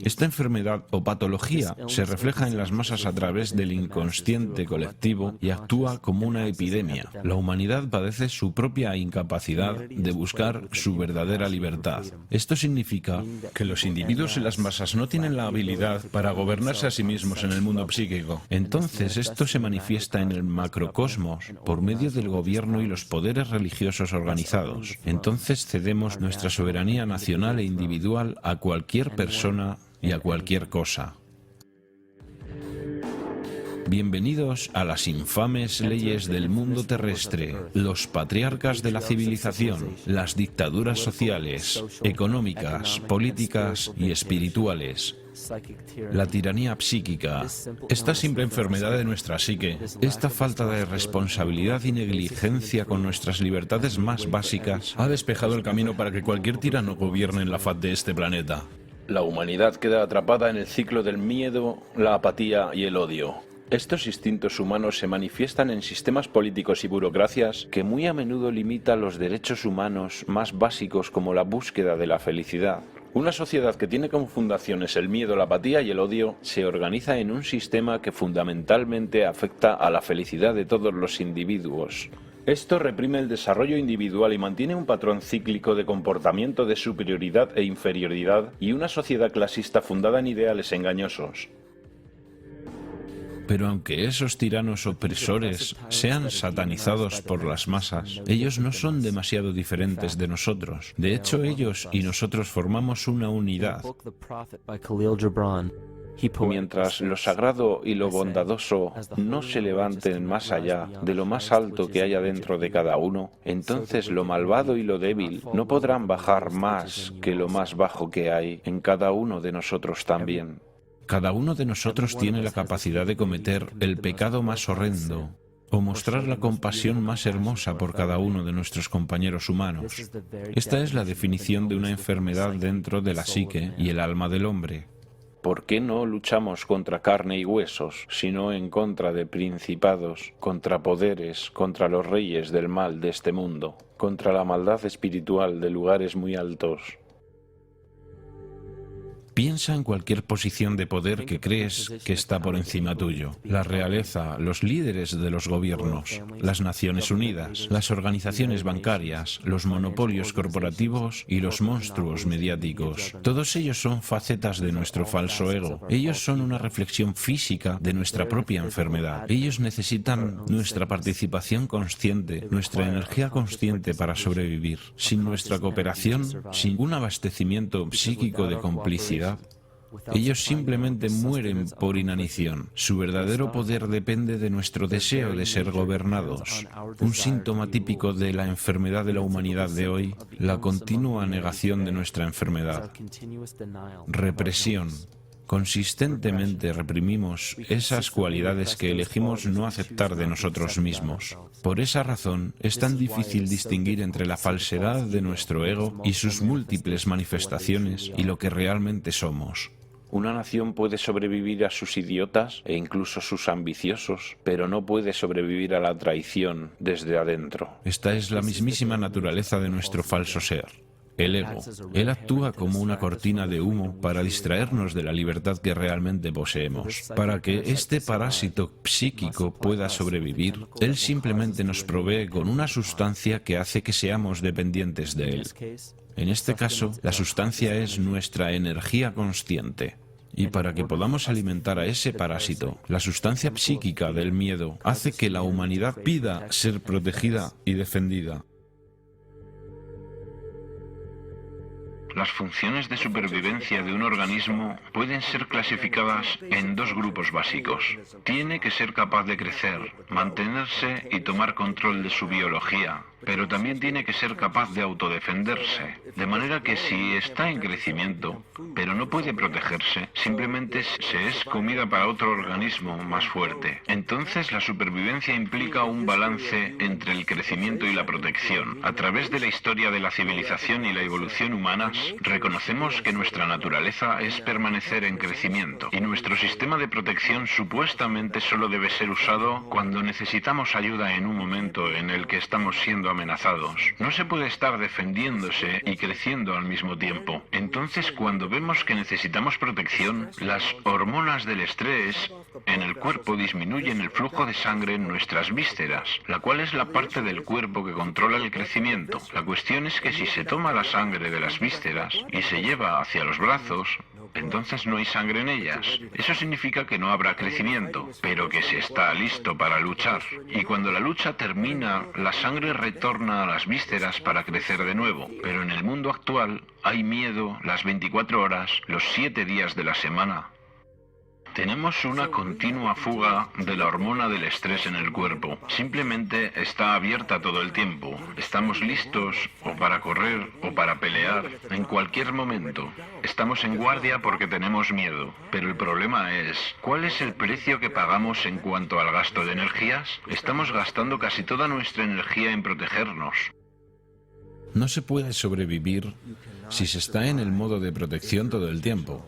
[SPEAKER 1] Esta enfermedad o patología se refleja en las masas a través del inconsciente colectivo y actúa como una epidemia. La humanidad padece su propia incapacidad de buscar su verdadera libertad. Esto significa que los individuos y las masas no tienen la habilidad para gobernarse a sí mismos en el mundo psíquico. Entonces, esto se manifiesta en el macrocosmos por medio del gobierno y los poderes religiosos organizados. Entonces cedemos nuestra soberanía nacional e individual a cualquier persona y a cualquier cosa. Bienvenidos a las infames leyes del mundo terrestre, los patriarcas de la civilización, las dictaduras sociales, económicas, políticas y espirituales. La tiranía psíquica, esta simple enfermedad de nuestra psique, esta falta de responsabilidad y negligencia con nuestras libertades más básicas, ha despejado el camino para que cualquier tirano gobierne en la faz de este planeta.
[SPEAKER 3] La humanidad queda atrapada en el ciclo del miedo, la apatía y el odio. Estos instintos humanos se manifiestan en sistemas políticos y burocracias que muy a menudo limitan los derechos humanos más básicos como la búsqueda de la felicidad. Una sociedad que tiene como fundaciones el miedo, la apatía y el odio se organiza en un sistema que fundamentalmente afecta a la felicidad de todos los individuos. Esto reprime el desarrollo individual y mantiene un patrón cíclico de comportamiento de superioridad e inferioridad y una sociedad clasista fundada en ideales engañosos.
[SPEAKER 1] Pero aunque esos tiranos opresores sean satanizados por las masas, ellos no son demasiado diferentes de nosotros. De hecho, ellos y nosotros formamos una unidad.
[SPEAKER 3] Mientras lo sagrado y lo bondadoso no se levanten más allá de lo más alto que haya dentro de cada uno, entonces lo malvado y lo débil no podrán bajar más que lo más bajo que hay en cada uno de nosotros también.
[SPEAKER 1] Cada uno de nosotros tiene la capacidad de cometer el pecado más horrendo o mostrar la compasión más hermosa por cada uno de nuestros compañeros humanos. Esta es la definición de una enfermedad dentro de la psique y el alma del hombre.
[SPEAKER 3] ¿Por qué no luchamos contra carne y huesos, sino en contra de principados, contra poderes, contra los reyes del mal de este mundo, contra la maldad espiritual de lugares muy altos?
[SPEAKER 1] Piensa en cualquier posición de poder que crees que está por encima tuyo. La realeza, los líderes de los gobiernos, las Naciones Unidas, las organizaciones bancarias, los monopolios corporativos y los monstruos mediáticos. Todos ellos son facetas de nuestro falso ego. Ellos son una reflexión física de nuestra propia enfermedad. Ellos necesitan nuestra participación consciente, nuestra energía consciente para sobrevivir. Sin nuestra cooperación, sin un abastecimiento psíquico de complicidad, ellos simplemente mueren por inanición. Su verdadero poder depende de nuestro deseo de ser gobernados. Un síntoma típico de la enfermedad de la humanidad de hoy, la continua negación de nuestra enfermedad. Represión. Consistentemente reprimimos esas cualidades que elegimos no aceptar de nosotros mismos. Por esa razón, es tan difícil distinguir entre la falsedad de nuestro ego y sus múltiples manifestaciones y lo que realmente somos.
[SPEAKER 3] Una nación puede sobrevivir a sus idiotas e incluso sus ambiciosos, pero no puede sobrevivir a la traición desde adentro.
[SPEAKER 1] Esta es la mismísima naturaleza de nuestro falso ser. El ego. Él actúa como una cortina de humo para distraernos de la libertad que realmente poseemos. Para que este parásito psíquico pueda sobrevivir, él simplemente nos provee con una sustancia que hace que seamos dependientes de él. En este caso, la sustancia es nuestra energía consciente. Y para que podamos alimentar a ese parásito, la sustancia psíquica del miedo hace que la humanidad pida ser protegida y defendida.
[SPEAKER 4] Las funciones de supervivencia de un organismo pueden ser clasificadas en dos grupos básicos. Tiene que ser capaz de crecer, mantenerse y tomar control de su biología, pero también tiene que ser capaz de autodefenderse. De manera que si está en crecimiento, pero no puede protegerse, simplemente se es comida para otro organismo más fuerte. Entonces la supervivencia implica un balance entre el crecimiento y la protección. A través de la historia de la civilización y la evolución humanas, reconocemos que nuestra naturaleza es permanecer en crecimiento y nuestro sistema de protección supuestamente solo debe ser usado cuando necesitamos ayuda en un momento en el que estamos siendo amenazados. No se puede estar defendiéndose y creciendo al mismo tiempo. Entonces, cuando vemos que necesitamos protección, las hormonas del estrés en el cuerpo disminuyen el flujo de sangre en nuestras vísceras, la cual es la parte del cuerpo que controla el crecimiento. La cuestión es que si se toma la sangre de las vísceras y se lleva hacia los brazos, entonces no hay sangre en ellas. Eso significa que no habrá crecimiento, pero que se está listo para luchar. Y cuando la lucha termina, la sangre retorna a las vísceras para crecer de nuevo. Pero en el mundo actual hay miedo las 24 horas, los 7 días de la semana. Tenemos una continua fuga de la hormona del estrés en el cuerpo. Simplemente está abierta todo el tiempo. Estamos listos o para correr o para pelear en cualquier momento. Estamos en guardia porque tenemos miedo. Pero el problema es, ¿cuál es el precio que pagamos en cuanto al gasto de energías? Estamos gastando casi toda nuestra energía en protegernos.
[SPEAKER 1] No se puede sobrevivir si se está en el modo de protección todo el tiempo.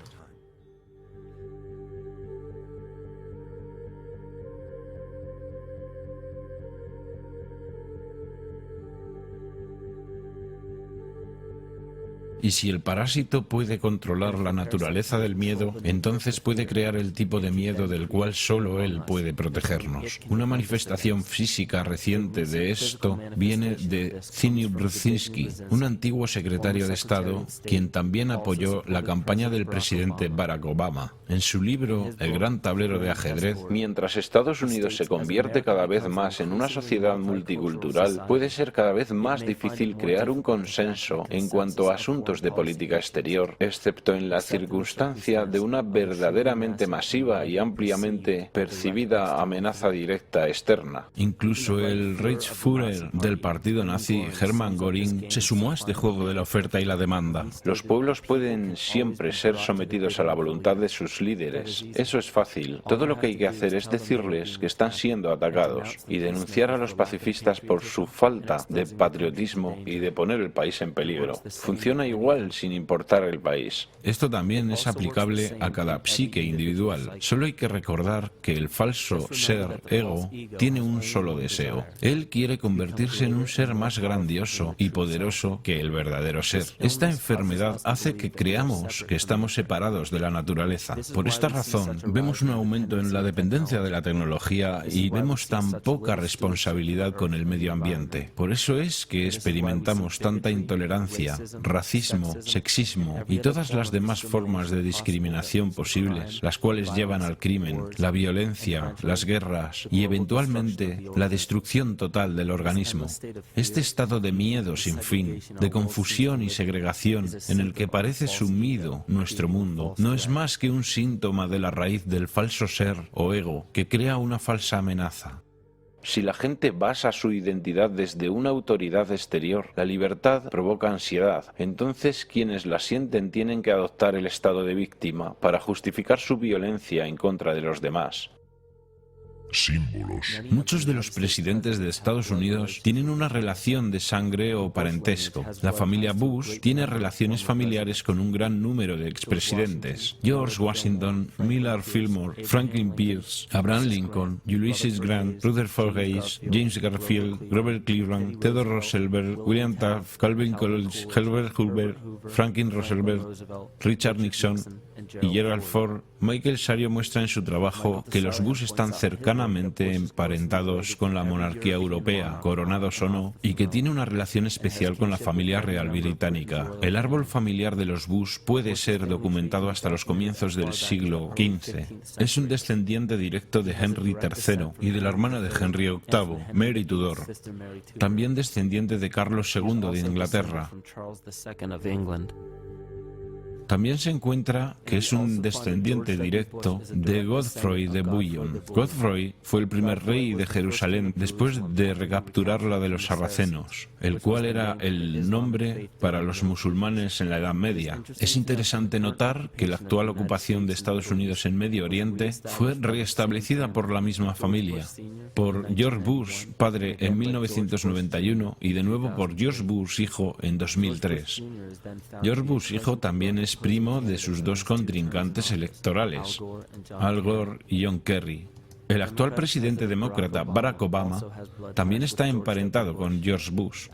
[SPEAKER 1] Y si el parásito puede controlar la naturaleza del miedo, entonces puede crear el tipo de miedo del cual solo él puede protegernos. Una manifestación física reciente de esto viene de Zbigniew Brzezinski, un antiguo secretario de Estado, quien también apoyó la campaña del presidente Barack Obama. En su libro El gran tablero de ajedrez,
[SPEAKER 3] mientras Estados Unidos se convierte cada vez más en una sociedad multicultural, puede ser cada vez más difícil crear un consenso en cuanto a asuntos de política exterior, excepto en la circunstancia de una verdaderamente masiva y ampliamente percibida amenaza directa externa.
[SPEAKER 1] incluso el Reichsführer del partido nazi, Hermann Göring, se sumó a este juego de la oferta y la demanda.
[SPEAKER 3] Los pueblos pueden siempre ser sometidos a la voluntad de sus líderes. Eso es fácil. Todo lo que hay que hacer es decirles que están siendo atacados y denunciar a los pacifistas por su falta de patriotismo y de poner el país en peligro. Funciona igual sin importar el país.
[SPEAKER 1] Esto también es aplicable a cada psique individual. Solo hay que recordar que el falso ser, ego, tiene un solo deseo. Él quiere convertirse en un ser más grandioso y poderoso que el verdadero ser. Esta enfermedad hace que creamos que estamos separados de la naturaleza. Por esta razón, vemos un aumento en la dependencia de la tecnología y vemos tan poca responsabilidad con el medio ambiente. Por eso es que experimentamos tanta intolerancia, racismo, sexismo y todas las demás formas de discriminación posibles, las cuales llevan al crimen, la violencia, las guerras y eventualmente la destrucción total del organismo. Este estado de miedo sin fin, de confusión y segregación en el que parece sumido nuestro mundo, no es más que un síntoma de la raíz del falso ser o ego que crea una falsa amenaza.
[SPEAKER 3] Si la gente basa su identidad desde una autoridad exterior, la libertad provoca ansiedad. Entonces quienes la sienten tienen que adoptar el estado de víctima para justificar su violencia en contra de los demás.
[SPEAKER 2] Símbolos.
[SPEAKER 1] Muchos de los presidentes de Estados Unidos tienen una relación de sangre o parentesco. La familia Bush tiene relaciones familiares con un gran número de expresidentes. George Washington, Millard Fillmore, Franklin Pierce, Abraham Lincoln, Ulysses Grant, Rutherford Hayes, James Garfield, Grover Cleveland, Theodore Roosevelt, William Taft, Calvin Coolidge, Herbert Hoover, Franklin Roosevelt, Richard Nixon y Gerald Ford. Michael Sario muestra en su trabajo que los Bush están cercanamente emparentados con la monarquía europea, coronados o no, y que tiene una relación especial con la familia real británica. El árbol familiar de los Bush puede ser documentado hasta los comienzos del siglo XV. Es un descendiente directo de Henry III y de la hermana de Henry VIII, Mary Tudor. También descendiente de Carlos II de Inglaterra. También se encuentra que es un descendiente directo de Godfrey de Bouillon. Godfrey fue el primer rey de Jerusalén después de recapturarla de los sarracenos, el cual era el nombre para los musulmanes en la Edad Media. Es interesante notar que la actual ocupación de Estados Unidos en Medio Oriente fue restablecida por la misma familia, por George Bush, padre, en 1991 y de nuevo por George Bush, hijo, en 2003. George Bush, hijo, también es primo de sus dos contrincantes electorales, Al Gore y John Kerry. El actual presidente demócrata, Barack Obama, también está emparentado con George Bush,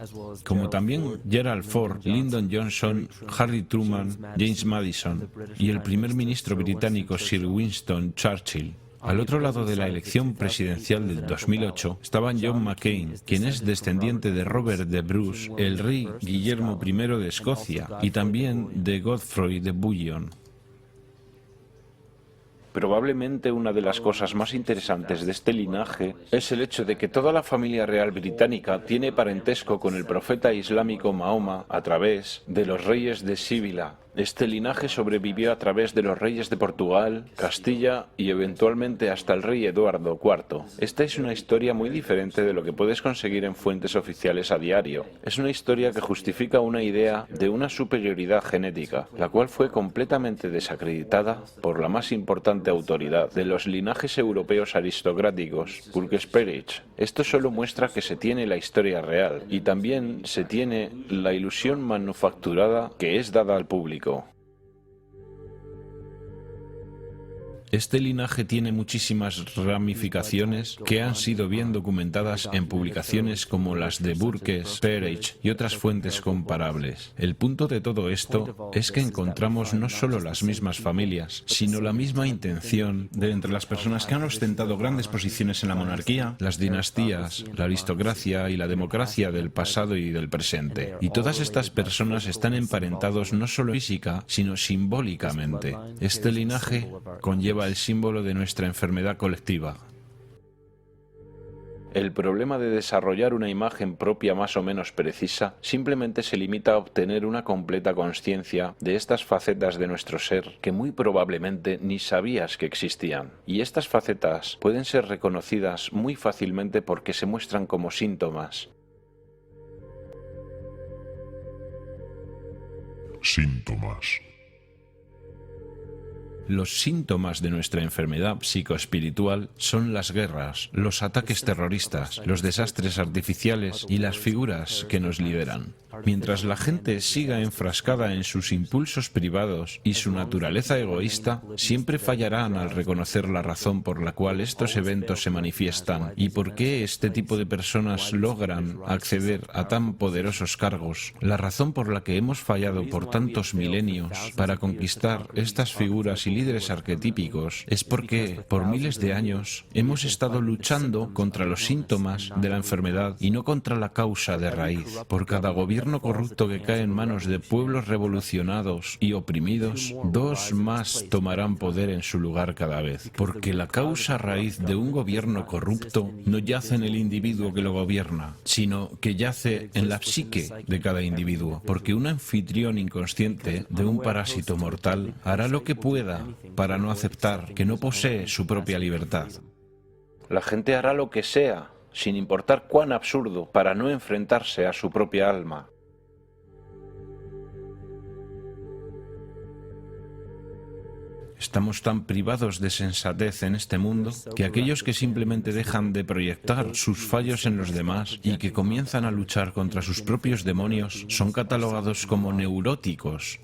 [SPEAKER 1] como también Gerald Ford, Lyndon Johnson, Harry Truman, James Madison y el primer ministro británico Sir Winston Churchill. Al otro lado de la elección presidencial del 2008 estaban John McCain, quien es descendiente de Robert de Bruce, el rey Guillermo I de Escocia, y también de Godfrey de Bouillon.
[SPEAKER 3] Probablemente una de las cosas más interesantes de este linaje es el hecho de que toda la familia real británica tiene parentesco con el profeta islámico Mahoma a través de los reyes de Sibila. Este linaje sobrevivió a través de los reyes de Portugal, Castilla y eventualmente hasta el rey Eduardo IV. Esta es una historia muy diferente de lo que puedes conseguir en fuentes oficiales a diario. Es una historia que justifica una idea de una superioridad genética, la cual fue completamente desacreditada por la más importante autoridad de los linajes europeos aristocráticos, Wilkes-Barre. Esto solo muestra que se tiene la historia real y también se tiene la ilusión manufacturada que es dada al público.
[SPEAKER 1] Este linaje tiene muchísimas ramificaciones que han sido bien documentadas en publicaciones como las de Burke, Peretz y otras fuentes comparables. El punto de todo esto es que encontramos no solo las mismas familias, sino la misma intención de entre las personas que han ostentado grandes posiciones en la monarquía, las dinastías, la aristocracia y la democracia del pasado y del presente. Y todas estas personas están emparentados no solo física, sino simbólicamente. Este linaje conlleva el símbolo de nuestra enfermedad colectiva.
[SPEAKER 3] El problema de desarrollar una imagen propia más o menos precisa simplemente se limita a obtener una completa conciencia de estas facetas de nuestro ser que muy probablemente ni sabías que existían. Y estas facetas pueden ser reconocidas muy fácilmente porque se muestran como síntomas.
[SPEAKER 2] Síntomas.
[SPEAKER 1] Los síntomas de nuestra enfermedad psicoespiritual son las guerras, los ataques terroristas, los desastres artificiales y las figuras que nos liberan. Mientras la gente siga enfrascada en sus impulsos privados y su naturaleza egoísta, siempre fallarán al reconocer la razón por la cual estos eventos se manifiestan y por qué este tipo de personas logran acceder a tan poderosos cargos, la razón por la que hemos fallado por tantos milenios para conquistar estas figuras y líderes arquetípicos es porque, por miles de años, hemos estado luchando contra los síntomas de la enfermedad y no contra la causa de raíz. Por cada gobierno corrupto que cae en manos de pueblos revolucionados y oprimidos, dos más tomarán poder en su lugar cada vez. Porque la causa raíz de un gobierno corrupto no yace en el individuo que lo gobierna, sino que yace en la psique de cada individuo. Porque un anfitrión inconsciente de un parásito mortal hará lo que pueda para no aceptar que no posee su propia libertad.
[SPEAKER 3] La gente hará lo que sea, sin importar cuán absurdo, para no enfrentarse a su propia alma.
[SPEAKER 1] Estamos tan privados de sensatez en este mundo que aquellos que simplemente dejan de proyectar sus fallos en los demás y que comienzan a luchar contra sus propios demonios son catalogados como neuróticos.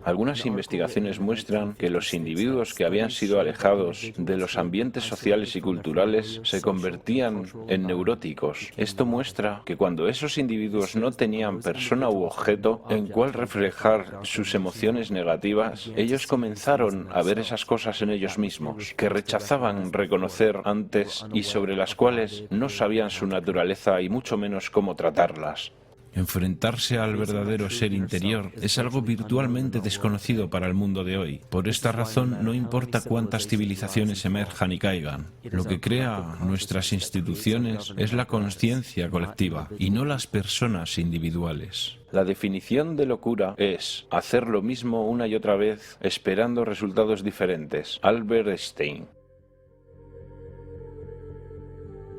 [SPEAKER 3] Algunas investigaciones muestran que los individuos que habían sido alejados de los ambientes sociales y culturales se convertían en neuróticos. Esto muestra que cuando esos individuos no tenían persona u objeto en cual reflejar sus emociones negativas, ellos comenzaron a ver esas cosas en ellos mismos, que rechazaban reconocer antes y sobre las cuales no sabían su naturaleza y mucho menos cómo tratarlas.
[SPEAKER 1] Enfrentarse al verdadero ser interior es algo virtualmente desconocido para el mundo de hoy. Por esta razón, no importa cuántas civilizaciones emerjan y caigan. Lo que crea nuestras instituciones es la conciencia colectiva y no las personas individuales.
[SPEAKER 3] La definición de locura es hacer lo mismo una y otra vez esperando resultados diferentes. Albert Einstein.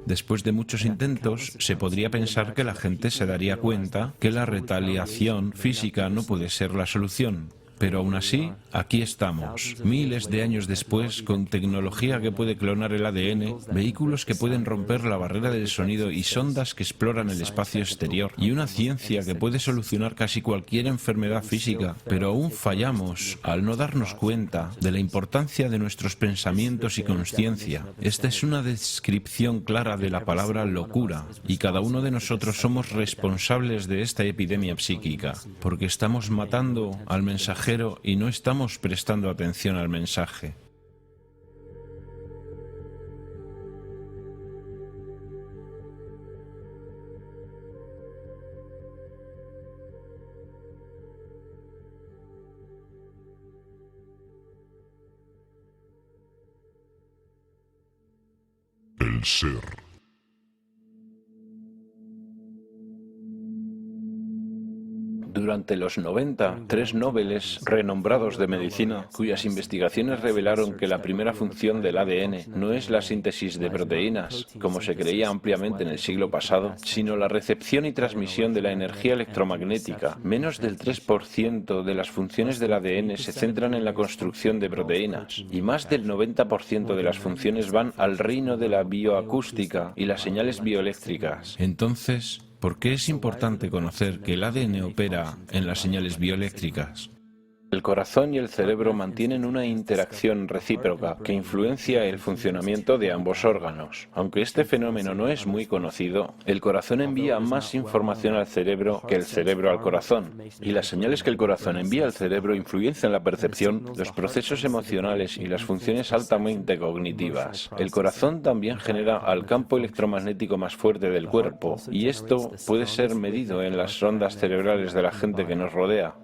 [SPEAKER 1] Después de muchos intentos, se podría pensar que la gente se daría cuenta que la retaliación física no puede ser la solución. Pero aún así, aquí estamos, miles de años después, con tecnología que puede clonar el ADN, vehículos que pueden romper la barrera del sonido y sondas que exploran el espacio exterior, y una ciencia que puede solucionar casi cualquier enfermedad física. Pero aún fallamos al no darnos cuenta de la importancia de nuestros pensamientos y conciencia. Esta es una descripción clara de la palabra locura, y cada uno de nosotros somos responsables de esta epidemia psíquica, porque estamos matando al mensajero y no estamos prestando atención al mensaje.
[SPEAKER 2] El ser.
[SPEAKER 3] Durante los 90, 3 nobeles renombrados de medicina, cuyas investigaciones revelaron que la primera función del ADN no es la síntesis de proteínas, como se creía ampliamente en el siglo pasado, sino la recepción y transmisión de la energía electromagnética. Menos del 3% de las funciones del ADN se centran en la construcción de proteínas, y más del 90% de las funciones van al reino de la bioacústica y las señales bioeléctricas.
[SPEAKER 1] Entonces, ¿por qué es importante conocer que el ADN opera en las señales bioeléctricas?
[SPEAKER 3] El corazón y el cerebro mantienen una interacción recíproca que influencia el funcionamiento de ambos órganos. Aunque este fenómeno no es muy conocido, el corazón envía más información al cerebro que el cerebro al corazón, y las señales que el corazón envía al cerebro influencian la percepción, los procesos emocionales y las funciones altamente cognitivas. El corazón también genera al campo electromagnético más fuerte del cuerpo, y esto puede ser medido en las ondas cerebrales de la gente que nos rodea.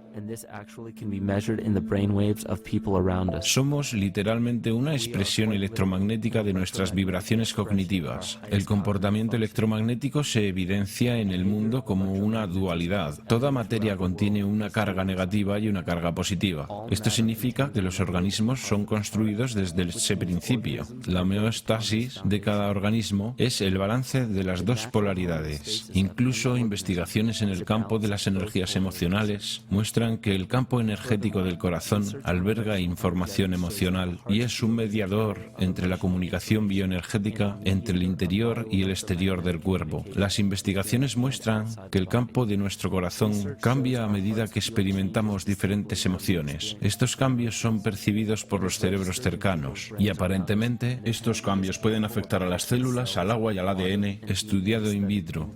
[SPEAKER 1] Somos literalmente una expresión electromagnética de nuestras vibraciones cognitivas. El comportamiento electromagnético se evidencia en el mundo como una dualidad. Toda materia contiene una carga negativa y una carga positiva. Esto significa que los organismos son construidos desde ese principio. La homeostasis de cada organismo es el balance de las dos polaridades. Incluso investigaciones en el campo de las energías emocionales muestran que el campo energético del corazón alberga información emocional y es un mediador entre la comunicación bioenergética entre el interior y el exterior del cuerpo. Las investigaciones muestran que el campo de nuestro corazón cambia a medida que experimentamos diferentes emociones. Estos cambios son percibidos por los cerebros cercanos y aparentemente estos cambios pueden afectar a las células, al agua y al ADN, estudiado in vitro.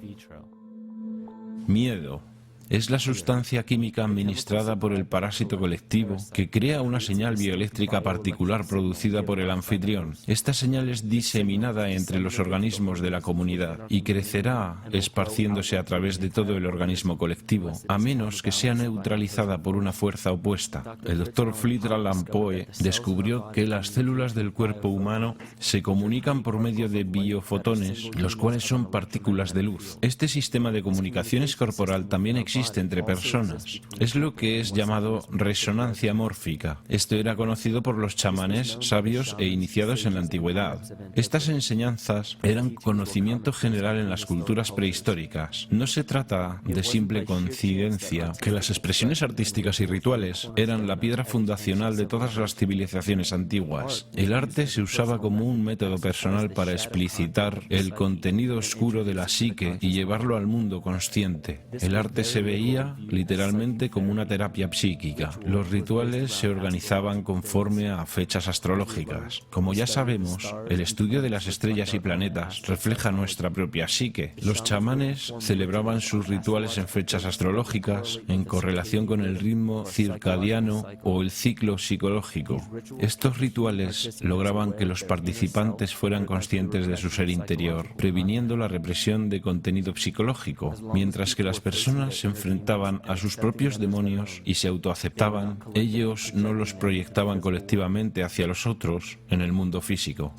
[SPEAKER 1] Miedo. Es la sustancia química administrada por el parásito colectivo que crea una señal bioeléctrica particular producida por el anfitrión. Esta señal es diseminada entre los organismos de la comunidad y crecerá esparciéndose a través de todo el organismo colectivo, a menos que sea neutralizada por una fuerza opuesta. El Dr. Fritz Alan Poe descubrió que las células del cuerpo humano se comunican por medio de biofotones, los cuales son partículas de luz. Este sistema de comunicaciones corporal también existe entre personas. Es lo que es llamado resonancia mórfica. Esto era conocido por los chamanes sabios e iniciados en la antigüedad. Estas enseñanzas eran conocimiento general en las culturas prehistóricas. No se trata de simple coincidencia que las expresiones artísticas y rituales eran la piedra fundacional de todas las civilizaciones antiguas. El arte se usaba como un método personal para explicitar el contenido oscuro de la psique y llevarlo al mundo consciente. El arte se veía literalmente como una terapia psíquica. Los rituales se organizaban conforme a fechas astrológicas. Como ya sabemos, el estudio de las estrellas y planetas refleja nuestra propia psique. Los chamanes celebraban sus rituales en fechas astrológicas en correlación con el ritmo circadiano o el ciclo psicológico. Estos rituales lograban que los participantes fueran conscientes de su ser interior, previniendo la represión de contenido psicológico, mientras que las personas se enfrentaban a sus propios demonios y se autoaceptaban, ellos no los proyectaban colectivamente hacia los otros en el mundo físico.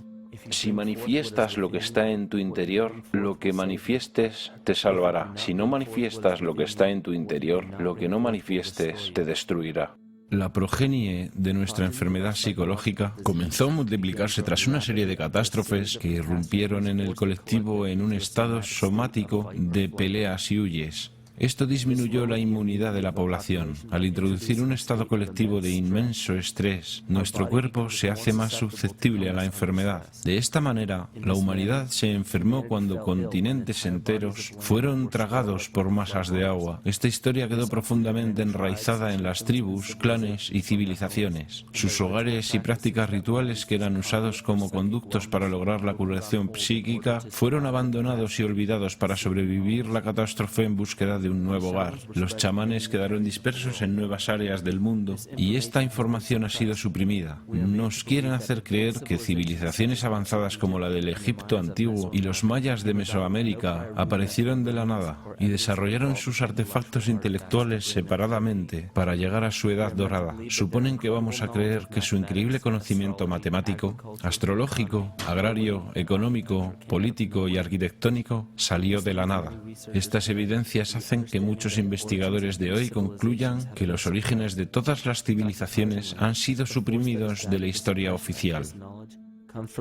[SPEAKER 3] Si manifiestas lo que está en tu interior, lo que manifiestes te salvará. Si no manifiestas lo que está en tu interior, lo que no manifiestes te destruirá.
[SPEAKER 1] La progenie de nuestra enfermedad psicológica comenzó a multiplicarse tras una serie de catástrofes que irrumpieron en el colectivo en un estado somático de peleas y huyes. Esto disminuyó la inmunidad de la población. Al introducir un estado colectivo de inmenso estrés, nuestro cuerpo se hace más susceptible a la enfermedad. De esta manera, la humanidad se enfermó cuando continentes enteros fueron tragados por masas de agua. Esta historia quedó profundamente enraizada en las tribus, clanes y civilizaciones. Sus hogares y prácticas rituales que eran usados como conductos para lograr la curación psíquica fueron abandonados y olvidados para sobrevivir la catástrofe en búsqueda de un nuevo hogar. Los chamanes quedaron dispersos en nuevas áreas del mundo y esta información ha sido suprimida. Nos quieren hacer creer que civilizaciones avanzadas como la del Egipto antiguo y los mayas de Mesoamérica aparecieron de la nada y desarrollaron sus artefactos intelectuales separadamente para llegar a su edad dorada. Suponen que vamos a creer que su increíble conocimiento matemático, astrológico, agrario, económico, político y arquitectónico salió de la nada. Estas evidencias hacen que muchos investigadores de hoy concluyan que los orígenes de todas las civilizaciones han sido suprimidos de la historia oficial.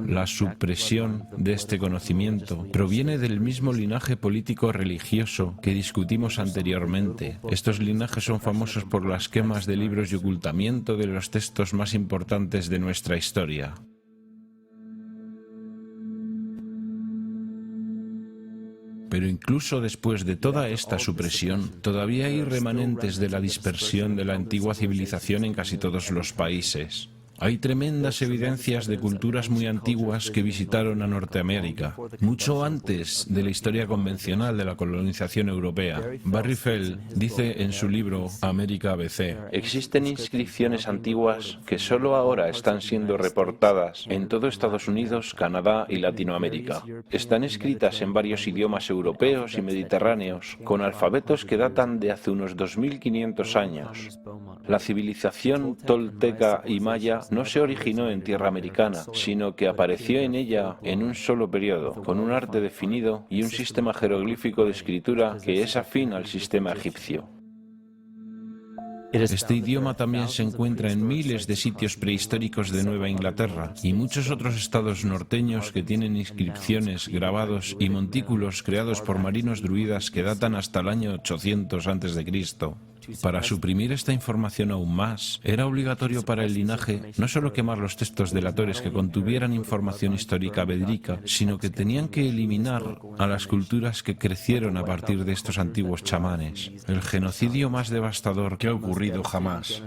[SPEAKER 1] La supresión de este conocimiento proviene del mismo linaje político-religioso que discutimos anteriormente. Estos linajes son famosos por las quemas de libros y ocultamiento de los textos más importantes de nuestra historia. Pero incluso después de toda esta supresión, todavía hay remanentes de la dispersión de la antigua civilización en casi todos los países. Hay tremendas evidencias de culturas muy antiguas que visitaron a Norteamérica, mucho antes de la historia convencional de la colonización europea. Barry Fell dice en su libro América ABC:
[SPEAKER 3] Existen inscripciones antiguas que solo ahora están siendo reportadas en todo Estados Unidos, Canadá y Latinoamérica. Están escritas en varios idiomas europeos y mediterráneos, con alfabetos que datan de hace unos 2500 años. La civilización tolteca y maya no se originó en tierra americana, sino que apareció en ella en un solo periodo, con un arte definido y un sistema jeroglífico de escritura que es afín al sistema egipcio.
[SPEAKER 1] Este idioma también se encuentra en miles de sitios prehistóricos de Nueva Inglaterra y muchos otros estados norteños que tienen inscripciones, grabados y montículos creados por marinos druidas que datan hasta el año 800 a.C. Para suprimir esta información aún más, era obligatorio para el linaje no solo quemar los textos delatores que contuvieran información histórica verídica, sino que tenían que eliminar a las culturas que crecieron a partir de estos antiguos chamanes. El genocidio más devastador que ha ocurrido jamás.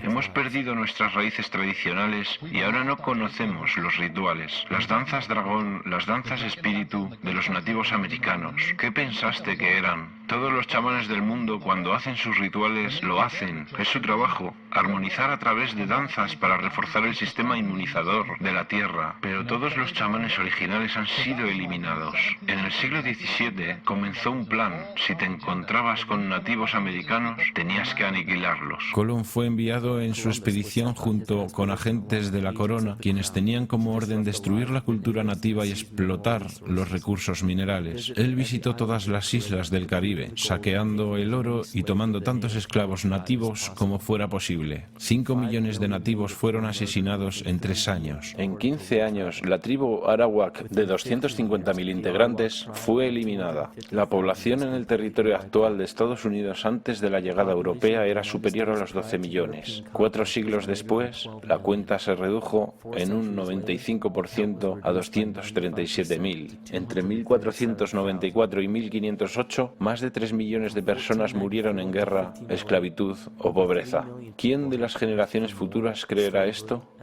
[SPEAKER 4] Hemos perdido nuestras raíces tradicionales y ahora no conocemos los rituales, las danzas dragón, las danzas espíritu de los nativos americanos. ¿Qué pensaste que eran? Todos los chamanes del mundo, cuando hacen sus rituales, lo hacen. Es su trabajo, armonizar a través de danzas para reforzar el sistema inmunizador de la tierra. Pero todos los chamanes originales han sido eliminados. En el siglo XVII comenzó un plan. Si te encontrabas con nativos americanos, tenías que aniquilarlos.
[SPEAKER 1] Colón fue enviado en su expedición junto con agentes de la corona, quienes tenían como orden destruir la cultura nativa y explotar los recursos minerales. Él visitó todas las islas del Caribe, saqueando el oro y tomando tantos esclavos nativos como fuera posible. 5 millones de nativos fueron asesinados en 3 años.
[SPEAKER 3] En 15 años, la tribu arawak, de 250.000 integrantes, fue eliminada. La población en el territorio actual de Estados Unidos antes de la llegada europea era superior a los 12 millones. 4 siglos después, la cuenta se redujo en un 95% a 237.000. Entre 1494 y 1508, más de 3 millones de personas murieron en guerra, esclavitud o pobreza. ¿Quién de las generaciones futuras creerá esto?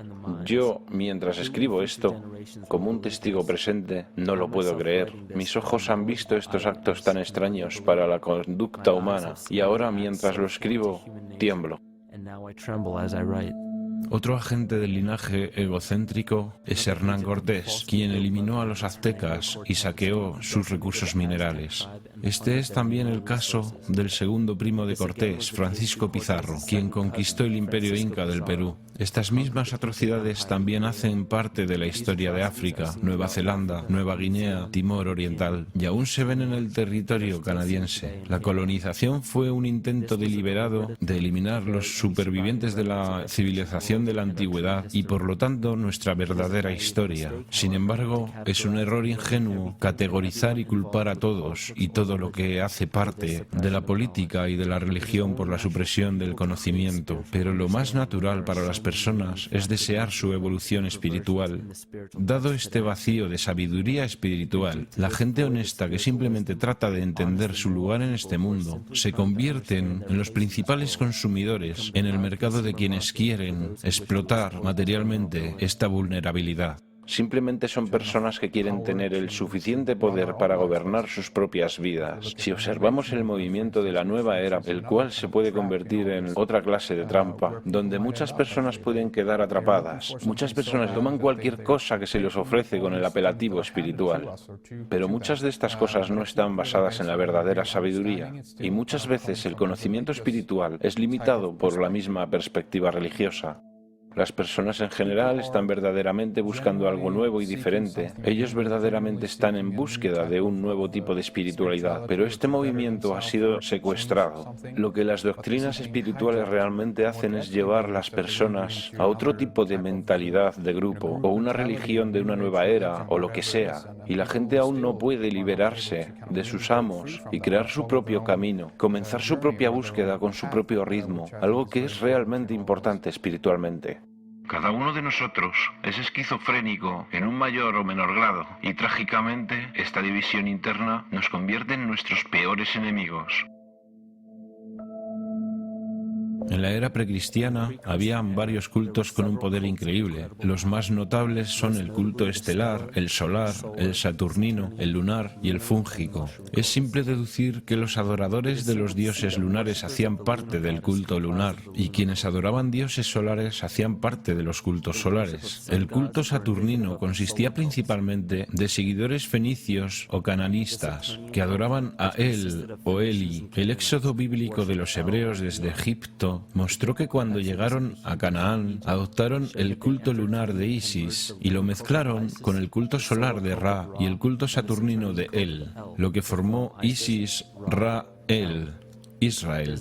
[SPEAKER 3] Yo, mientras escribo esto, como un testigo presente, no lo puedo creer. Mis ojos han visto estos actos tan extraños para la conducta humana y ahora, mientras lo escribo, tiemblo.
[SPEAKER 1] Otro agente del linaje egocéntrico es Hernán Cortés, quien eliminó a los aztecas y saqueó sus recursos minerales. Este es también el caso del segundo primo de Cortés, Francisco Pizarro, quien conquistó el imperio inca del Perú. Estas mismas atrocidades también hacen parte de la historia de África, Nueva Zelanda, Nueva Guinea, Timor Oriental, y aún se ven en el territorio canadiense. La colonización fue un intento deliberado de eliminar los supervivientes de la civilización de la antigüedad y por lo tanto nuestra verdadera historia. Sin embargo, es un error ingenuo categorizar y culpar a todos y todo lo que hace parte de la política y de la religión por la supresión del conocimiento. Pero lo más natural para las personas es desear su evolución espiritual. Dado este vacío de sabiduría espiritual, la gente honesta que simplemente trata de entender su lugar en este mundo se convierten en los principales consumidores en el mercado de quienes quieren explotar materialmente esta vulnerabilidad.
[SPEAKER 3] Simplemente son personas que quieren tener el suficiente poder para gobernar sus propias vidas. Si observamos el movimiento de la nueva era, el cual se puede convertir en otra clase de trampa, donde muchas personas pueden quedar atrapadas. Muchas personas toman cualquier cosa que se les ofrece con el apelativo espiritual. Pero muchas de estas cosas no están basadas en la verdadera sabiduría. Y muchas veces el conocimiento espiritual es limitado por la misma perspectiva religiosa. Las personas en general están verdaderamente buscando algo nuevo y diferente. Ellos verdaderamente están en búsqueda de un nuevo tipo de espiritualidad, pero este movimiento ha sido secuestrado. Lo que las doctrinas espirituales realmente hacen es llevar a las personas a otro tipo de mentalidad de grupo, o una religión de una nueva era, o lo que sea. Y la gente aún no puede liberarse de sus amos y crear su propio camino, comenzar su propia búsqueda con su propio ritmo, algo que es realmente importante espiritualmente.
[SPEAKER 4] Cada uno de nosotros es esquizofrénico en un mayor o menor grado y trágicamente esta división interna nos convierte en nuestros peores enemigos.
[SPEAKER 1] En la era precristiana había varios cultos con un poder increíble. Los más notables son el culto estelar, el solar, el saturnino, el lunar y el fúngico. Es simple deducir que los adoradores de los dioses lunares hacían parte del culto lunar y quienes adoraban dioses solares hacían parte de los cultos solares. El culto saturnino consistía principalmente de seguidores fenicios o cananistas que adoraban a El o Eli. El éxodo bíblico de los hebreos desde Egipto mostró que cuando llegaron a Canaán adoptaron el culto lunar de Isis y lo mezclaron con el culto solar de Ra y el culto saturnino de El, lo que formó Isis, Ra, El, Israel.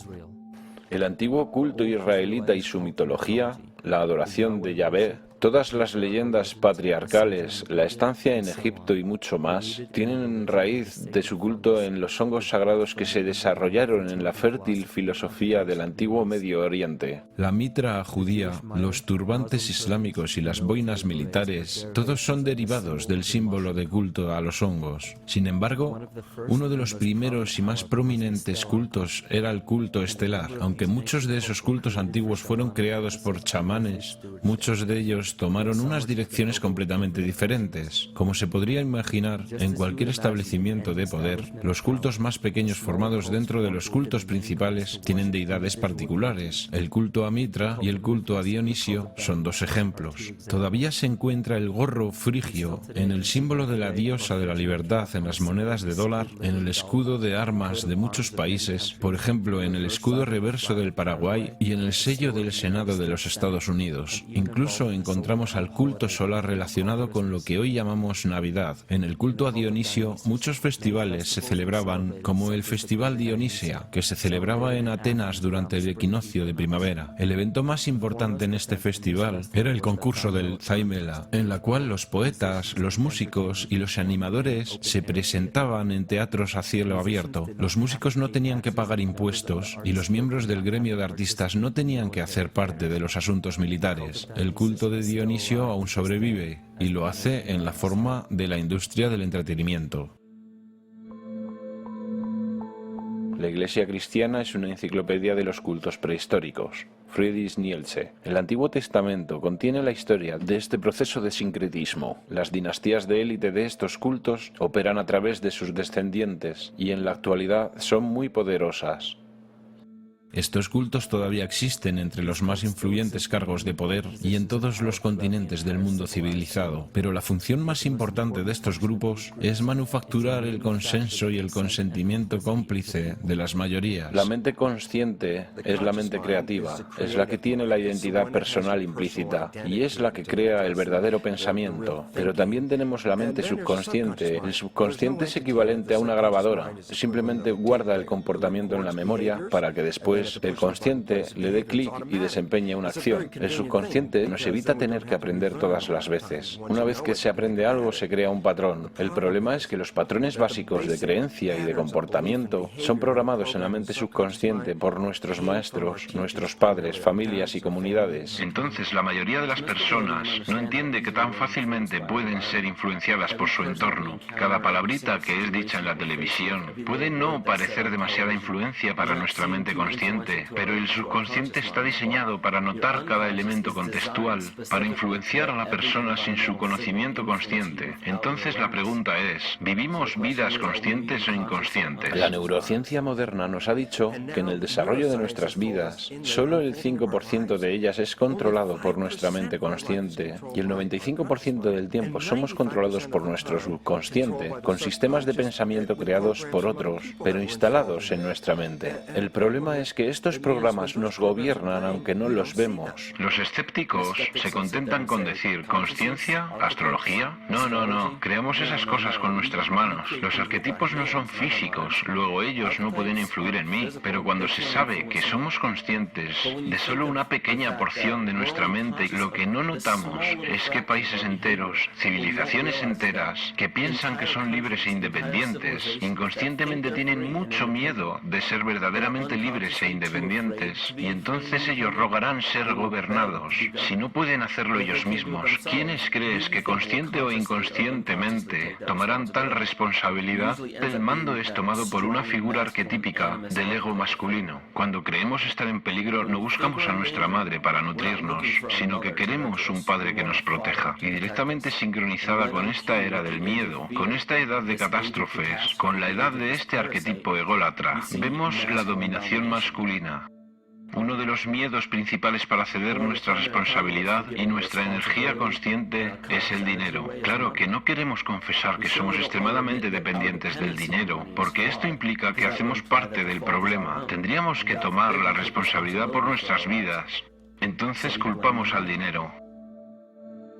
[SPEAKER 3] El antiguo culto israelita y su mitología, la adoración de Yahvé, todas las leyendas patriarcales, la estancia en Egipto y mucho más, tienen raíz de su culto en los hongos sagrados que se desarrollaron en la fértil filosofía del antiguo Medio Oriente.
[SPEAKER 1] La mitra judía, los turbantes islámicos y las boinas militares, todos son derivados del símbolo de culto a los hongos. Sin embargo, uno de los primeros y más prominentes cultos era el culto estelar. Aunque muchos de esos cultos antiguos fueron creados por chamanes, muchos de ellos tomaron unas direcciones completamente diferentes. Como se podría imaginar, en cualquier establecimiento de poder, los cultos más pequeños formados dentro de los cultos principales tienen deidades particulares. El culto a Mitra y el culto a Dionisio son dos ejemplos. Todavía se encuentra el gorro frigio en el símbolo de la diosa de la libertad en las monedas de dólar, en el escudo de armas de muchos países, por ejemplo en el escudo reverso del Paraguay y en el sello del Senado de los Estados Unidos. Incluso encontramos al culto solar relacionado con lo que hoy llamamos Navidad. En el culto a Dionisio, muchos festivales se celebraban, como el Festival Dionisia, que se celebraba en Atenas durante el equinoccio de primavera. El evento más importante en este festival era el concurso del Zaimela, en la cual los poetas, los músicos y los animadores se presentaban en teatros a cielo abierto. Los músicos no tenían que pagar impuestos y los miembros del gremio de artistas no tenían que hacer parte de los asuntos militares. El culto de Dionisio aún sobrevive y lo hace en la forma de la industria del entretenimiento.
[SPEAKER 3] La Iglesia cristiana es una enciclopedia de los cultos prehistóricos. Friedrich Nietzsche. El Antiguo Testamento contiene la historia de este proceso de sincretismo. Las dinastías de élite de estos cultos operan a través de sus descendientes y en la actualidad son muy poderosas.
[SPEAKER 1] Estos cultos todavía existen entre los más influyentes cargos de poder y en todos los continentes del mundo civilizado, pero la función más importante de estos grupos es manufacturar el consenso y el consentimiento cómplice de las mayorías.
[SPEAKER 3] La mente consciente es la mente creativa, es la que tiene la identidad personal implícita y es la que crea el verdadero pensamiento, pero también tenemos la mente subconsciente. El subconsciente es equivalente a una grabadora, simplemente guarda el comportamiento en la memoria para que después el consciente le dé clic y desempeñe una acción. El subconsciente nos evita tener que aprender todas las veces. Una vez que se aprende algo, se crea un patrón. El problema es que los patrones básicos de creencia y de comportamiento son programados en la mente subconsciente por nuestros maestros, nuestros padres, familias y comunidades.
[SPEAKER 4] Entonces, la mayoría de las personas no entiende que tan fácilmente pueden ser influenciadas por su entorno. Cada palabrita que es dicha en la televisión puede no parecer demasiada influencia para nuestra mente consciente, pero el subconsciente está diseñado para notar cada elemento contextual, para influenciar a la persona sin su conocimiento consciente. Entonces la pregunta es, ¿vivimos vidas conscientes o inconscientes?
[SPEAKER 3] La neurociencia moderna nos ha dicho que en el desarrollo de nuestras vidas, solo el 5% de ellas es controlado por nuestra mente consciente y el 95% del tiempo somos controlados por nuestro subconsciente, con sistemas de pensamiento creados por otros, pero instalados en nuestra mente. El problema es que estos programas nos gobiernan aunque no los vemos.
[SPEAKER 4] Los escépticos se contentan con decir ¿conciencia? ¿Astrología? No. Creamos esas cosas con nuestras manos. Los arquetipos no son físicos, luego ellos no pueden influir en mí. Pero cuando se sabe que somos conscientes de solo una pequeña porción de nuestra mente, lo que no notamos es que países enteros, civilizaciones enteras, que piensan que son libres e independientes, inconscientemente tienen mucho miedo de ser verdaderamente libres e e independientes, y entonces ellos rogarán ser gobernados. Si no pueden hacerlo ellos mismos, ¿quiénes crees que consciente o inconscientemente tomarán tal responsabilidad? El mando es tomado por una figura arquetípica del ego masculino. Cuando creemos estar en peligro, no buscamos a nuestra madre para nutrirnos, sino que queremos un padre que nos proteja. Y directamente sincronizada con esta era del miedo, con esta edad de catástrofes, con la edad de este arquetipo ególatra, vemos la dominación masculina. Uno de los miedos principales para ceder nuestra responsabilidad y nuestra energía consciente es el dinero. Claro que no queremos confesar que somos extremadamente dependientes del dinero, porque esto implica que hacemos parte del problema. Tendríamos que tomar la responsabilidad por nuestras vidas. Entonces culpamos al dinero.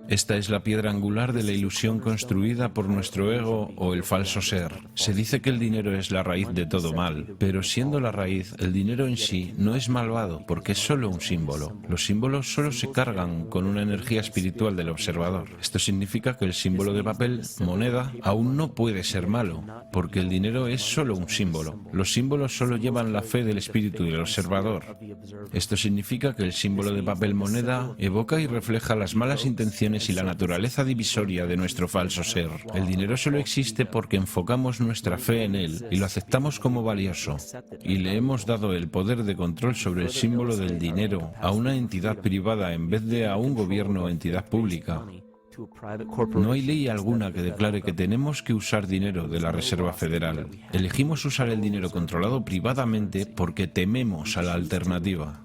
[SPEAKER 1] Esta es la piedra angular de la ilusión construida por nuestro ego o el falso ser. Se dice que el dinero es la raíz de todo mal, pero siendo la raíz, el dinero en sí no es malvado porque es solo un símbolo. Los símbolos solo se cargan con una energía espiritual del observador. Esto significa que el símbolo de papel, moneda, aún no puede ser malo, porque el dinero es solo un símbolo. Los símbolos solo llevan la fe del espíritu del observador. Esto significa que el símbolo de papel moneda evoca y refleja las malas intenciones y la naturaleza divisoria de nuestro falso ser. El dinero solo existe porque enfocamos nuestra fe en él y lo aceptamos como valioso. Y le hemos dado el poder de control sobre el símbolo del dinero a una entidad privada en vez de a un gobierno o entidad pública. No hay ley alguna que declare que tenemos que usar dinero de la Reserva Federal. Elegimos usar el dinero controlado privadamente porque tememos a la alternativa.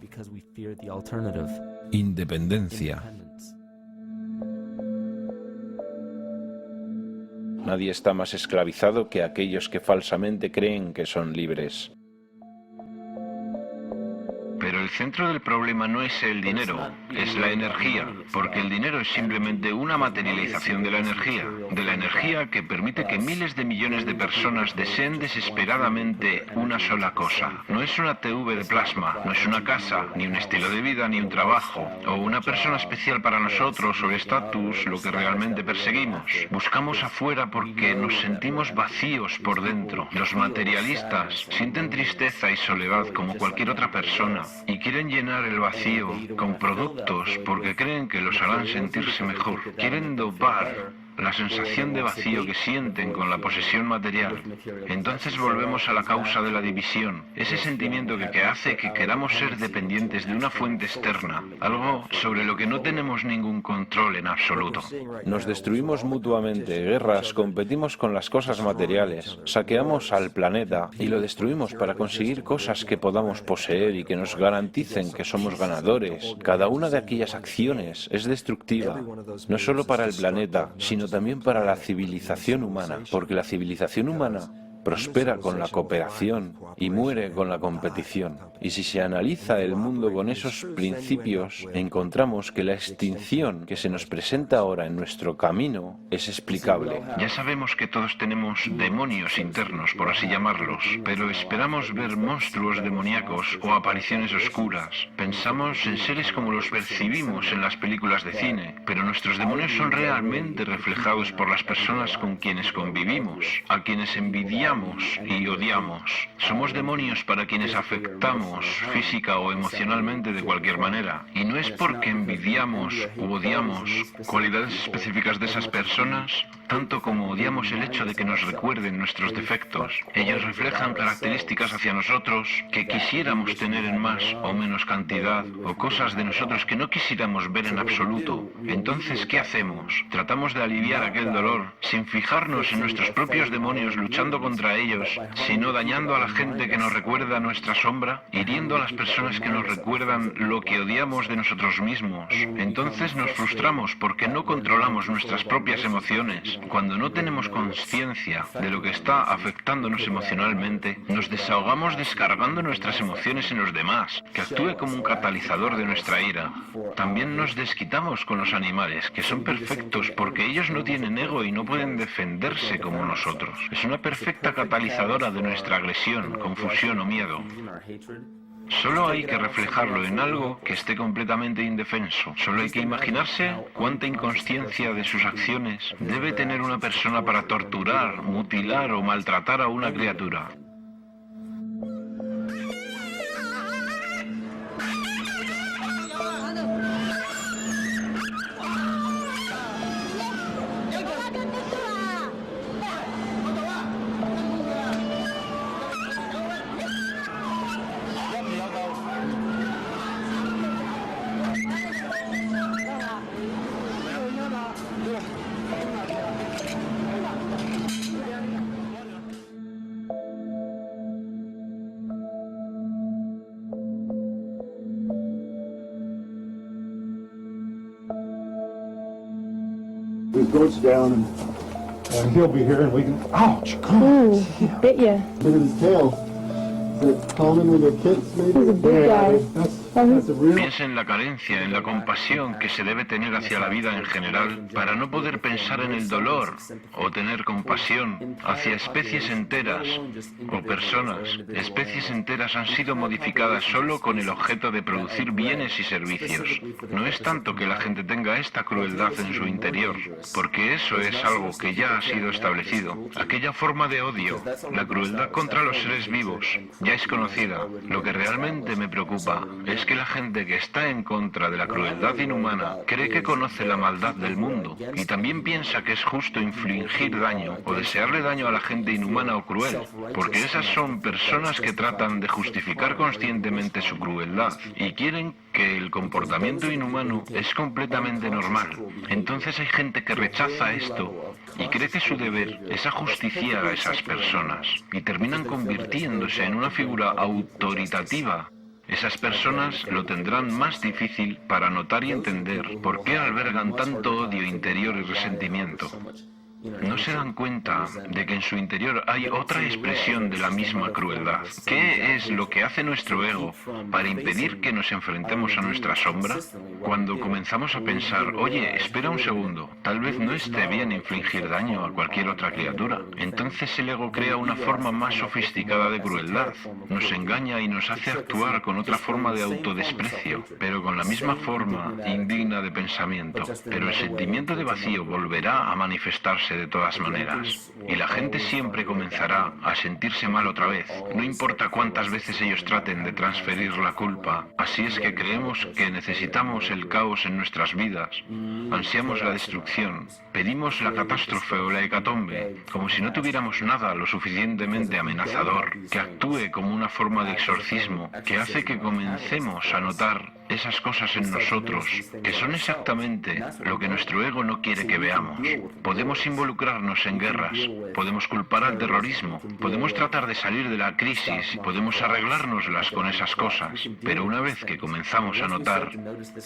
[SPEAKER 1] Independencia.
[SPEAKER 3] Nadie está más esclavizado que aquellos que falsamente creen que son libres.
[SPEAKER 4] Pero el centro del problema no es el dinero, es la energía, porque el dinero es simplemente una materialización de la energía que permite que miles de millones de personas deseen desesperadamente una sola cosa. No es una TV de plasma, no es una casa, ni un estilo de vida, ni un trabajo, o una persona especial para nosotros, o el estatus, lo que realmente perseguimos. Buscamos afuera porque nos sentimos vacíos por dentro. Los materialistas sienten tristeza y soledad como cualquier otra persona, y quieren llenar el vacío con productos porque creen que los harán sentirse mejor. Quieren dopar la sensación de vacío que sienten con la posesión material. Entonces volvemos a la causa de la división, ese sentimiento que hace que queramos ser dependientes de una fuente externa, algo sobre lo que no tenemos ningún control en absoluto.
[SPEAKER 3] Nos destruimos mutuamente, guerras, competimos con las cosas materiales, saqueamos al planeta y lo destruimos para conseguir cosas que podamos poseer y que nos garanticen que somos ganadores. Cada una de aquellas acciones es destructiva, no solo para el planeta, sino también para la civilización humana, porque la civilización humana prospera con la cooperación y muere con la competición. Y si se analiza el mundo con esos principios, encontramos que la extinción que se nos presenta ahora en nuestro camino es explicable.
[SPEAKER 4] Ya sabemos que todos tenemos demonios internos, por así llamarlos, pero esperamos ver monstruos demoníacos o apariciones oscuras. Pensamos en seres como los percibimos en las películas de cine, pero nuestros demonios son realmente reflejados por las personas con quienes convivimos, a quienes envidiamos y odiamos. Somos demonios para quienes afectamos física o emocionalmente de cualquier manera. Y no es porque envidiamos u odiamos cualidades específicas de esas personas, tanto como odiamos el hecho de que nos recuerden nuestros defectos. Ellos reflejan características hacia nosotros que quisiéramos tener en más o menos cantidad, o cosas de nosotros que no quisiéramos ver en absoluto. Entonces, ¿qué hacemos? Tratamos de aliviar aquel dolor sin fijarnos en nuestros propios demonios luchando contra ellos, sino dañando a la gente que nos recuerda nuestra sombra, hiriendo a las personas que nos recuerdan lo que odiamos de nosotros mismos. Entonces nos frustramos porque no controlamos nuestras propias emociones. Cuando no tenemos conciencia de lo que está afectándonos emocionalmente, nos desahogamos descargando nuestras emociones en los demás, que actúe como un catalizador de nuestra ira. También nos desquitamos con los animales, que son perfectos porque ellos no tienen ego y no pueden defenderse como nosotros. Es una perfecta catalizadora de nuestra agresión, confusión o miedo. Solo hay que reflejarlo en algo que esté completamente indefenso. Solo hay que imaginarse cuánta inconsciencia de sus acciones debe tener una persona para torturar, mutilar o maltratar a una criatura.
[SPEAKER 5] his goats down, and he'll be here, and we can. Ouch!
[SPEAKER 6] Ooh, bit ya.
[SPEAKER 5] Look at his tail. Is it common with your kids, maybe?
[SPEAKER 6] He's a big guy.
[SPEAKER 5] That's a real.
[SPEAKER 4] Piensa en la carencia, en la compasión que se debe tener hacia la vida en general para no poder pensar en el dolor o tener compasión hacia especies enteras o personas. Especies enteras han sido modificadas solo con el objeto de producir bienes y servicios. No es tanto que la gente tenga esta crueldad en su interior, porque eso es algo que ya ha sido establecido. Aquella forma de odio, la crueldad contra los seres vivos, ya es conocida. Lo que realmente me preocupa es que la gente que está en contra de la crueldad inhumana cree que conoce la maldad del mundo y también piensa que es justo infligir daño o desearle daño a la gente inhumana o cruel, porque esas son personas que tratan de justificar conscientemente su crueldad y quieren que el comportamiento inhumano es completamente normal. Entonces hay gente que rechaza esto y cree que su deber es ajusticiar a esas personas y terminan convirtiéndose en una figura autoritativa. Esas personas lo tendrán más difícil para notar y entender por qué albergan tanto odio interior y resentimiento. No se dan cuenta de que en su interior hay otra expresión de la misma crueldad. ¿Qué es lo que hace nuestro ego para impedir que nos enfrentemos a nuestra sombra? Cuando comenzamos a pensar, oye, espera un segundo, tal vez no esté bien infligir daño a cualquier otra criatura. Entonces el ego crea una forma más sofisticada de crueldad. Nos engaña y nos hace actuar con otra forma de autodesprecio, pero con la misma forma indigna de pensamiento. Pero el sentimiento de vacío volverá a manifestarse de todas maneras, y la gente siempre comenzará a sentirse mal otra vez, no importa cuántas veces ellos traten de transferir la culpa. Así es que creemos que necesitamos el caos en nuestras vidas, ansiamos la destrucción, pedimos la catástrofe o la hecatombe, como si no tuviéramos nada lo suficientemente amenazador, que actúe como una forma de exorcismo, que hace que comencemos a notar esas cosas en nosotros, que son exactamente lo que nuestro ego no quiere que veamos. Podemos involucrarnos en guerras, podemos culpar al terrorismo, podemos tratar de salir de la crisis, podemos arreglárnoslas con esas cosas, pero una vez que comenzamos a notar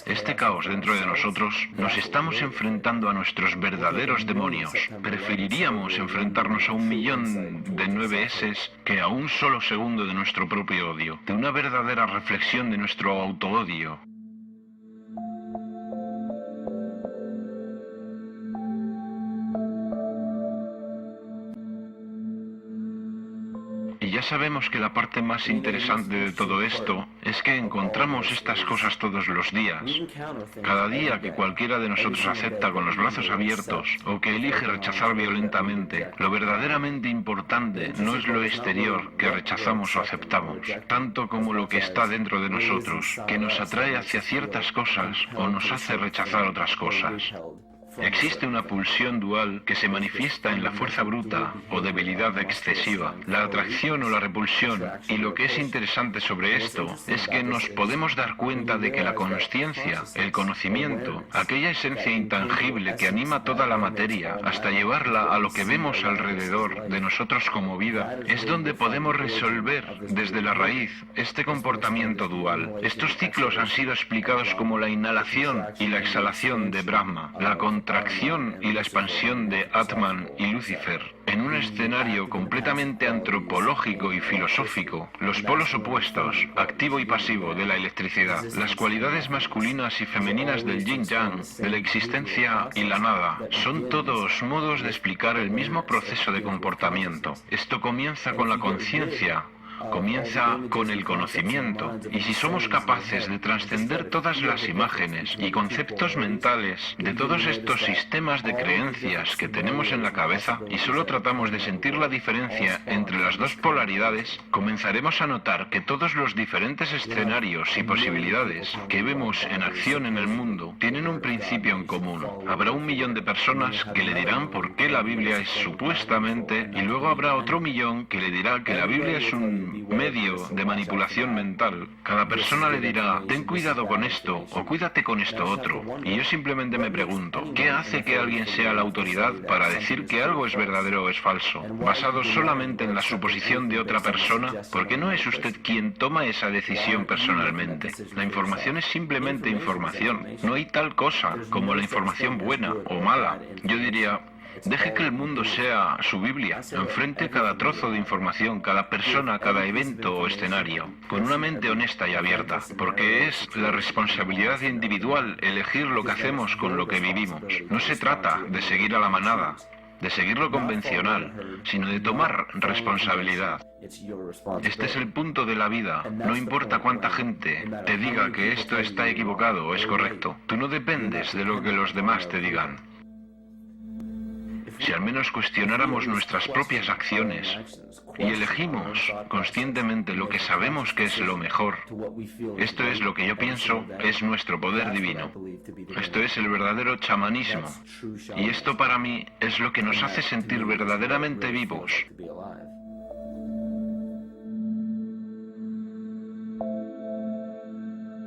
[SPEAKER 4] este caos dentro de nosotros, nos estamos enfrentando a nuestros verdaderos demonios. Preferiríamos enfrentarnos a 1.000.000 de 9S que a un solo segundo de nuestro propio odio, de una verdadera reflexión de nuestro autoodio. Y ya sabemos que la parte más interesante de todo esto es que encontramos estas cosas todos los días. Cada día que cualquiera de nosotros acepta con los brazos abiertos o que elige rechazar violentamente, lo verdaderamente importante no es lo exterior que rechazamos o aceptamos, tanto como lo que está dentro de nosotros, que nos atrae hacia ciertas cosas o nos hace rechazar otras cosas. Existe una pulsión dual que se manifiesta en la fuerza bruta o debilidad excesiva, la atracción o la repulsión, y lo que es interesante sobre esto es que nos podemos dar cuenta de que la consciencia, el conocimiento, aquella esencia intangible que anima toda la materia hasta llevarla a lo que vemos alrededor de nosotros como vida, es donde podemos resolver desde la raíz este comportamiento dual. Estos ciclos han sido explicados como la inhalación y la exhalación de Brahma, la contracción y la expansión de Atman y Lucifer. En un escenario completamente antropológico y filosófico, los polos opuestos, activo y pasivo, de la electricidad, las cualidades masculinas y femeninas del yin-yang, de la existencia y la nada, son todos modos de explicar el mismo proceso de comportamiento. Esto comienza con la conciencia, comienza con el conocimiento, y si somos capaces de trascender todas las imágenes y conceptos mentales de todos estos sistemas de creencias que tenemos en la cabeza y solo tratamos de sentir la diferencia entre las dos polaridades, comenzaremos a notar que todos los diferentes escenarios y posibilidades que vemos en acción en el mundo tienen un principio en común. Habrá 1.000.000 de personas que le dirán por qué la Biblia es supuestamente, y luego habrá otro 1.000.000 que le dirá que la Biblia es un medio de manipulación mental. Cada persona le dirá, ten cuidado con esto o cuídate con esto otro. Y yo simplemente me pregunto, ¿qué hace que alguien sea la autoridad para decir que algo es verdadero o es falso? Basado solamente en la suposición de otra persona, porque no es usted quien toma esa decisión personalmente. La información es simplemente información. No hay tal cosa como la información buena o mala. Yo diría, deje que el mundo sea su Biblia. Enfrente cada trozo de información, cada persona, cada evento o escenario, con una mente honesta y abierta, porque es la responsabilidad individual elegir lo que hacemos con lo que vivimos. No se trata de seguir a la manada, de seguir lo convencional, sino de tomar responsabilidad. Este es el punto de la vida. No importa cuánta gente te diga que esto está equivocado o es correcto. Tú no dependes de lo que los demás te digan. Si al menos cuestionáramos nuestras propias acciones y elegimos conscientemente lo que sabemos que es lo mejor, esto es lo que yo pienso es nuestro poder divino. Esto es el verdadero chamanismo. Y esto para mí es lo que nos hace sentir verdaderamente vivos.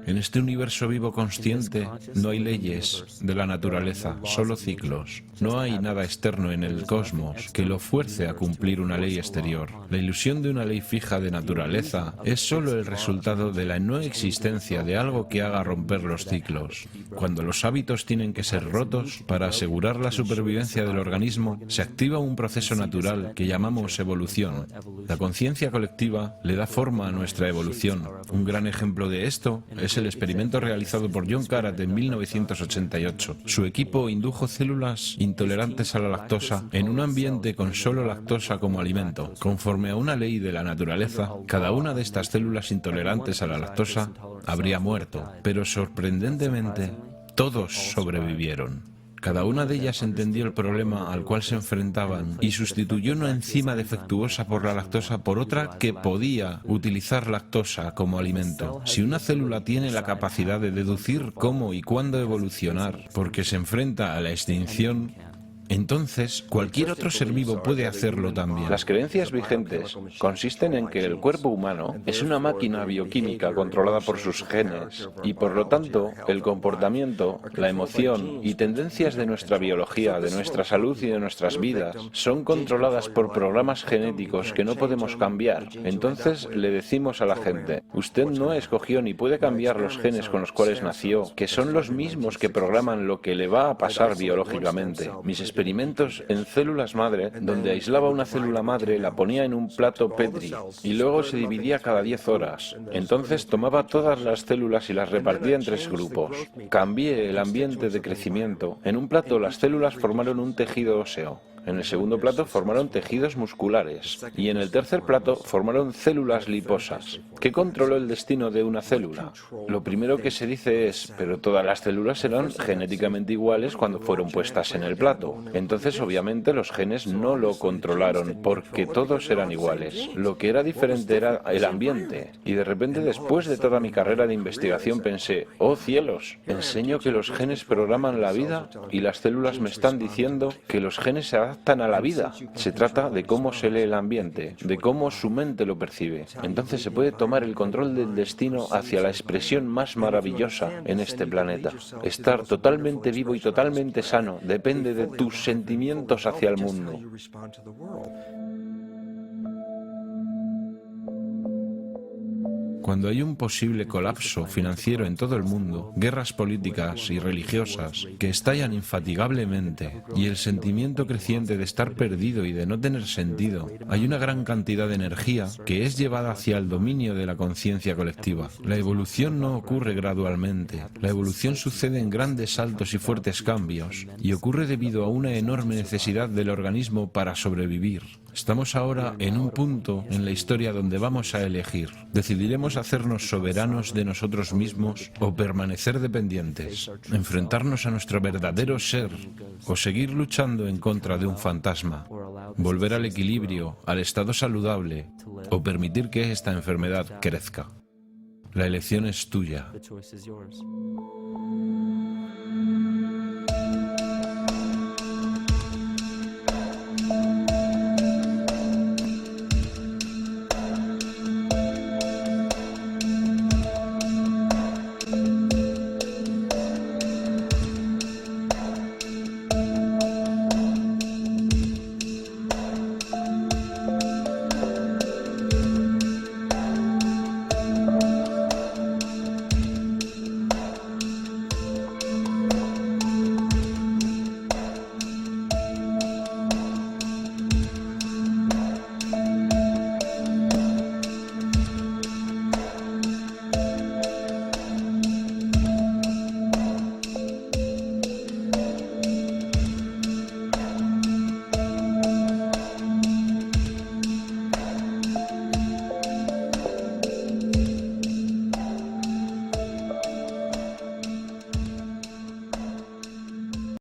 [SPEAKER 1] En este universo vivo consciente no hay leyes de la naturaleza, solo ciclos. No hay nada externo en el cosmos que lo fuerce a cumplir una ley exterior. La ilusión de una ley fija de naturaleza es solo el resultado de la no existencia de algo que haga romper los ciclos. Cuando los hábitos tienen que ser rotos, para asegurar la supervivencia del organismo, se activa un proceso natural que llamamos evolución. La conciencia colectiva le da forma a nuestra evolución. Un gran ejemplo de esto es el experimento realizado por John Karat en 1988. Su equipo indujo células intolerantes a la lactosa en un ambiente con solo lactosa como alimento. Conforme a una ley de la naturaleza, cada una de estas células intolerantes a la lactosa habría muerto, pero sorprendentemente, todos sobrevivieron. Cada una de ellas entendió el problema al cual se enfrentaban y sustituyó una enzima defectuosa por la lactosa por otra que podía utilizar lactosa como alimento. Si una célula tiene la capacidad de deducir cómo y cuándo evolucionar porque se enfrenta a la extinción, entonces cualquier otro ser vivo puede hacerlo también.
[SPEAKER 3] Las creencias vigentes consisten en que el cuerpo humano es una máquina bioquímica controlada por sus genes y por lo tanto el comportamiento, la emoción y tendencias de nuestra biología, de nuestra salud y de nuestras vidas son controladas por programas genéticos que no podemos cambiar. Entonces le decimos a la gente, usted no escogió ni puede cambiar los genes con los cuales nació, que son los mismos que programan lo que le va a pasar biológicamente. Mis experimentos en células madre, donde aislaba una célula madre, la ponía en un plato Petri y luego se dividía cada 10 horas. Entonces tomaba todas las células y las repartía en 3 grupos. Cambié el ambiente de crecimiento. En un plato las células formaron un tejido óseo. En el segundo plato formaron tejidos musculares y en el tercer plato formaron células liposas. ¿Qué controló el destino de una célula? Lo primero que se dice es, pero todas las células eran genéticamente iguales cuando fueron puestas en el plato. Entonces, obviamente, los genes no lo controlaron porque todos eran iguales. Lo que era diferente era el ambiente. Y de repente, después de toda mi carrera de investigación, pensé, ¡oh cielos! Enseño que los genes programan la vida y las células me están diciendo que los genes se adaptan a la vida. Se trata de cómo se lee el ambiente, de cómo su mente lo percibe. Entonces se puede tomar el control del destino hacia la expresión más maravillosa en este planeta. Estar totalmente vivo y totalmente sano depende de tus sentimientos hacia el mundo.
[SPEAKER 1] Cuando hay un posible colapso financiero en todo el mundo, guerras políticas y religiosas que estallan infatigablemente y el sentimiento creciente de estar perdido y de no tener sentido, hay una gran cantidad de energía que es llevada hacia el dominio de la conciencia colectiva. La evolución no ocurre gradualmente. La evolución sucede en grandes saltos y fuertes cambios y ocurre debido a una enorme necesidad del organismo para sobrevivir. Estamos ahora en un punto en la historia donde vamos a elegir. Decidiremos hacernos soberanos de nosotros mismos o permanecer dependientes, enfrentarnos a nuestro verdadero ser o seguir luchando en contra de un fantasma, volver al equilibrio, al estado saludable o permitir que esta enfermedad crezca. La elección es tuya.